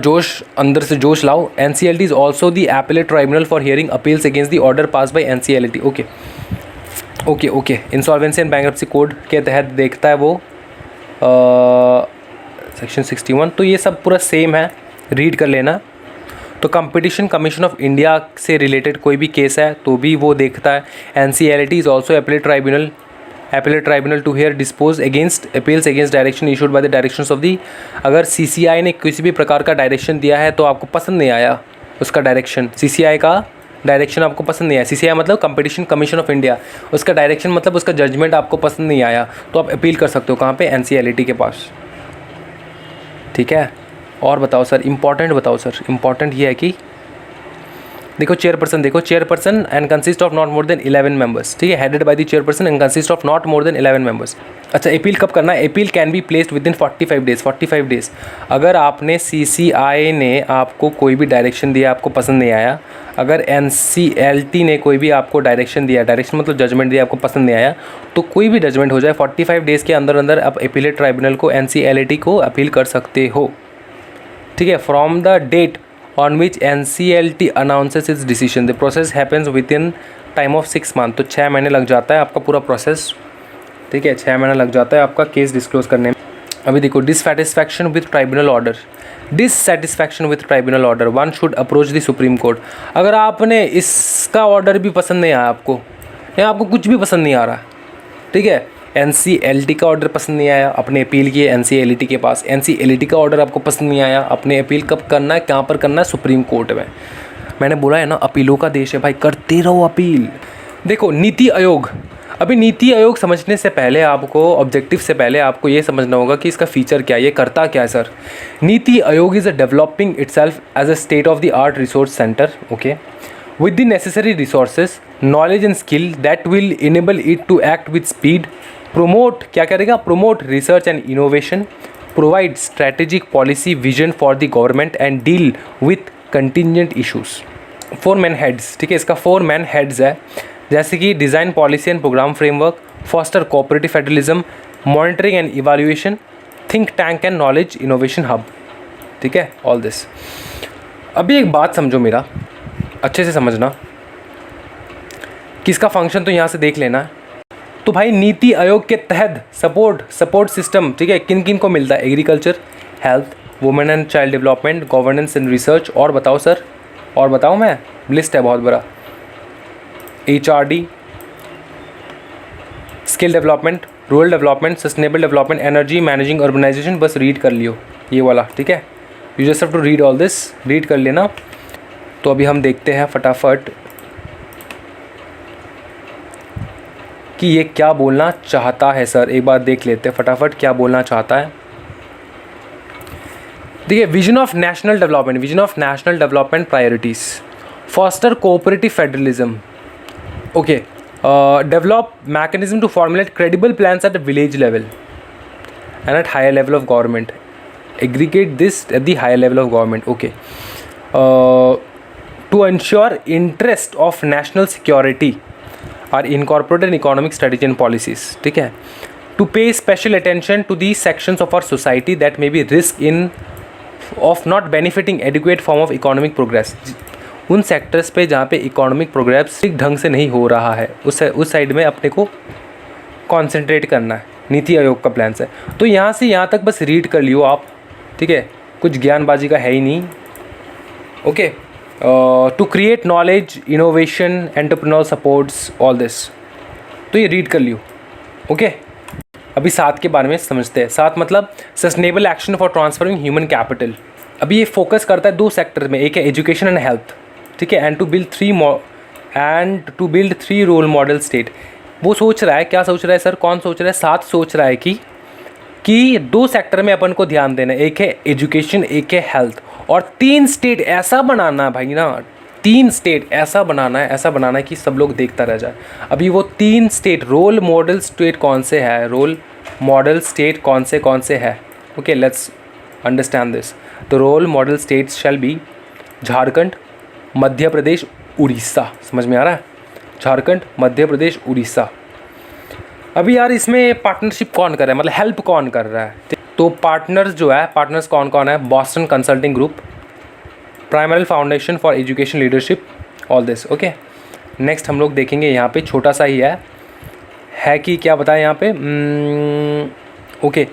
अंदर से जोश लाओ। NCLT is also the appellate tribunal for hearing appeals against the order pass by NCLT. Okay, okay insolvency and bankruptcy code के तहत देखता है वो सेक्शन 61। तो ये सब पूरा सेम है, रीड कर लेना। तो कंपटीशन कमीशन ऑफ इंडिया से रिलेटेड कोई भी केस है तो भी वो देखता है। NCLT is also appellate tribunal to hear dispose against appeals against direction issued by the directions of the. अगर CCI ने किसी भी प्रकार का डायरेक्शन दिया है तो आपको पसंद नहीं आया उसका डायरेक्शन, CCI का डायरेक्शन आपको पसंद नहीं आया, CCI मतलब कंपटीशन कमीशन ऑफ इंडिया, उसका डायरेक्शन मतलब उसका जजमेंट आपको पसंद नहीं आया, तो आप अपील कर सकते हो कहाँ पे, NCLT के पास। ठीक है, और बताओ सर, इंपॉर्टेंट बताओ सर। इंपॉर्टेंट ये है कि देखो chairperson and consist of not more than 11 members. ठीक है, headed by the chairperson and consist of not more than 11 members. अच्छा, अपील कब करना है? Appeal can be placed with in 45 days. 45 days अगर आपने CCI ने आपको कोई भी डायरेक्शन दिया, आपको पसंद नहीं आया, अगर NCLT ने कोई भी आपको डायरेक्शन दिया, डायरेक्शन मतलब जजमेंट दिया, आपको पसंद नहीं आया, तो कोई भी जजमेंट हो जाए 45 डेज़ के अंदर अंदर आप अपीलेट ट्राइब्यूनल को, NCLT को अपील कर सकते हो। ठीक है, from the date on which NCLT announces its decision the process happens with in time of 6 month. तो 6 महीने लग जाता है आपका पूरा प्रोसेस। ठीक है, 6 महीना लग जाता है आपका केस डिस्क्लोज करने में। अभी देखो, dissatisfaction with tribunal order. Dissatisfaction with tribunal order, one should approach the supreme court. अगर आपने इसका ऑर्डर भी पसंद नहीं आया आपको, या आपको कुछ भी पसंद नहीं आ रहा, ठीक है, NCLT का ऑर्डर पसंद नहीं आया, अपने अपील किए NCLT के पास, NCLT का ऑर्डर आपको पसंद नहीं आया, अपने अपील कब करना है, कहाँ पर करना है? सुप्रीम कोर्ट में। मैंने बोला है ना, अपीलों का देश है भाई, करते रहो अपील। देखो, नीति आयोग, अभी नीति आयोग समझने से पहले आपको, ऑब्जेक्टिव से पहले आपको ये समझना होगा कि इसका फीचर क्या है, ये करता क्या है sir. NITI Aayog is a developing itself as a state of the art resource centre, okay, with the necessary resources, knowledge and skill that will enable it to act with speed, promote, क्या करेगा, promote research and innovation, provide strategic policy vision for the government and deal with contingent issues। 4 main heads, ठीक है, इसका 4 main heads है, जैसे कि design policy and programme framework, foster cooperative federalism, monitoring and evaluation, think tank and knowledge innovation hub. ठीक है, all this. अभी एक बात समझो, मेरा अच्छे से समझना कि इसका फंक्शन तो यहाँ से देख लेना है। तो भाई, नीति आयोग के तहत सपोर्ट सिस्टम, ठीक है, किन किन को मिलता है? Agriculture, health, women and child development, governance and research, और बताओ सर, और बताओ, मैं लिस्ट है बहुत बड़ा, HRD, skill development, rural development, sustainable development, energy, managing urbanisation. बस रीड कर लियो ये वाला, ठीक है, you just have to read all this, read कर लेना। तो अभी हम देखते हैं फटाफट कि ये क्या बोलना चाहता है सर। एक बार देख लेते हैं फटाफट क्या बोलना चाहता है। देखिए, vision of national development priorities, foster cooperative federalism, okay, develop mechanism to formulate credible plans at village level and at higher level of government, aggregate this at the higher level of government, okay, to ensure interest of national security are incorporated in economic strategy and policies। ठीक है, to pay special attention to these sections of our society that may be risk in of not benefiting adequate form of economic progress। उन sectors पे जहाँ पे economic progress ठीक ढंग से नहीं हो रहा है, उस साइड में अपने को कॉन्सेंट्रेट करना है। नीति आयोग का प्लान है। तो यहाँ से यहाँ तक बस रीड कर लियो आप, ठीक है, कुछ ज्ञानबाजी का है ही नहीं, okay. To create knowledge, innovation, entrepreneur supports, all this, तो ये रीड कर लियो, ओके। अभी 7 के बारे में समझते हैं। 7 मतलब sustainable action for transforming human capital. अभी ये फोकस करता है 2 सेक्टर में, एक है एजुकेशन एंड हेल्थ, ठीक है, and to build 3 role model state. वो सोच रहा है, क्या सोच रहा है सर, कौन सोच रहा है? 7 सोच रहा है कि 2 सेक्टर में अपन को ध्यान देना है, एक है एजुकेशन, एक है हेल्थ, और 3 स्टेट ऐसा बनाना है भाई ना, 3 स्टेट ऐसा बनाना है कि सब लोग देखता रह जाए। अभी वो 3 स्टेट रोल मॉडल स्टेट कौन से है, रोल मॉडल स्टेट कौन से है, okay, let's understand this. The role model states shall be Jharkhand, Madhya Pradesh, Orissa. समझ में आ रहा है? झारखंड, मध्य प्रदेश, उड़ीसा। अभी यार इसमें पार्टनरशिप कौन कर रहा है, मतलब हेल्प कौन कर रहा है? तो पार्टनर्स जो है, पार्टनर्स कौन कौन है? Boston consulting group, primary foundation for education leadership, all this, okay. Next हम लोग देखेंगे यहाँ पे छोटा सा ही है, है कि क्या बताएं यहाँ पे, okay,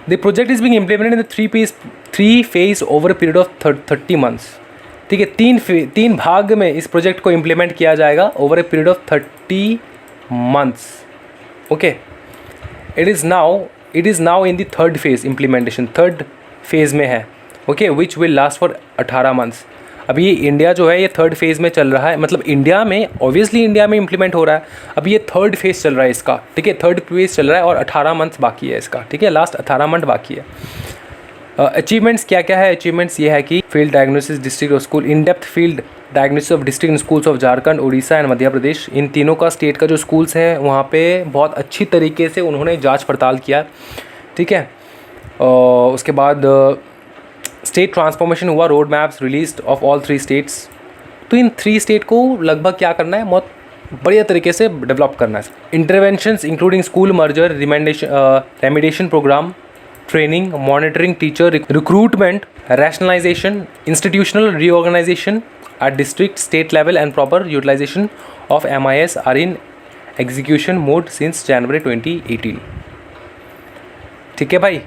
the project is being implemented in 3 phase over a period of 30 months. ठीक है, 3 भाग में इस प्रोजेक्ट को इम्प्लीमेंट किया जाएगा over a period of 30 months. Okay, it is now in the 3rd phase implementation, 3rd phase में है। Okay, which will last for 18 months. अभी ये इंडिया जो है ये 3rd फेज़ में चल रहा है, मतलब इंडिया में ऑब्वियसली इंडिया में इम्प्लीमेंट हो रहा है। अभी ये 3rd फेज़ चल रहा है इसका, ठीक है, 3rd फेज़ चल रहा है और 18 मंथ्स बाकी है इसका, ठीक है, लास्ट 18 मंथ बाकी है। अचीवमेंट्स क्या क्या है? अचीवमेंट्स ये है कि फील्ड डायग्नोसिस डिस्ट्रिक्ट और school, in depth field diagnosis of district schools of Jharkhand, Orissa and Madhya Pradesh. इन तीनों का स्टेट का जो स्कूल्स है वहाँ पे बहुत अच्छी तरीके से उन्होंने जांच पड़ताल किया, ठीक है। उसके बाद स्टेट ट्रांसफॉर्मेशन हुआ, road maps released of all 3 states. तो इन 3 स्टेट को लगभग क्या करना है, बहुत बढ़िया तरीके से डेवलप करना है। Interventions including school merger, remediation programme, training, monitoring, teacher recruitment, rationalization, institutional reorganization at district, state level and proper utilization of MIS are in execution mode since January 2018। ठीक है भाई,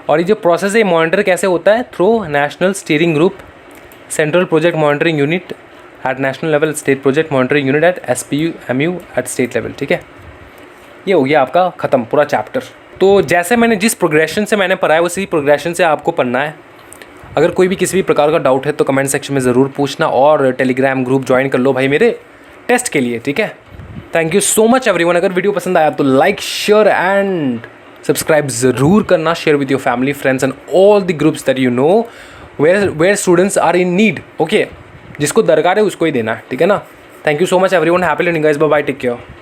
और ये जो प्रोसेस है मॉनिटर कैसे होता है? Through national steering group, central project monitoring unit at national level, state project monitoring unit at SPU MU at state level. ठीक है, ये हो गया आपका ख़त्म पूरा चैप्टर। तो जैसे मैंने जिस प्रोग्रेशन से मैंने पढ़ा है उसी प्रोग्रेशन से आपको पढ़ना है। अगर कोई भी किसी भी प्रकार का डाउट है तो कमेंट सेक्शन में ज़रूर पूछना, और टेलीग्राम ग्रुप ज्वाइन कर लो भाई मेरे टेस्ट के लिए, ठीक है। Thank you so much everyone. अगर वीडियो पसंद आया तो लाइक, शेयर एंड सब्सक्राइब ज़रूर करना, share with your family, friends and all the groups that you know where students are in need. Okay, जिसको दरकार है उसको ही देना है, ठीक है ना। Thank you so much everyone, happy learning guys, bye bye, take care.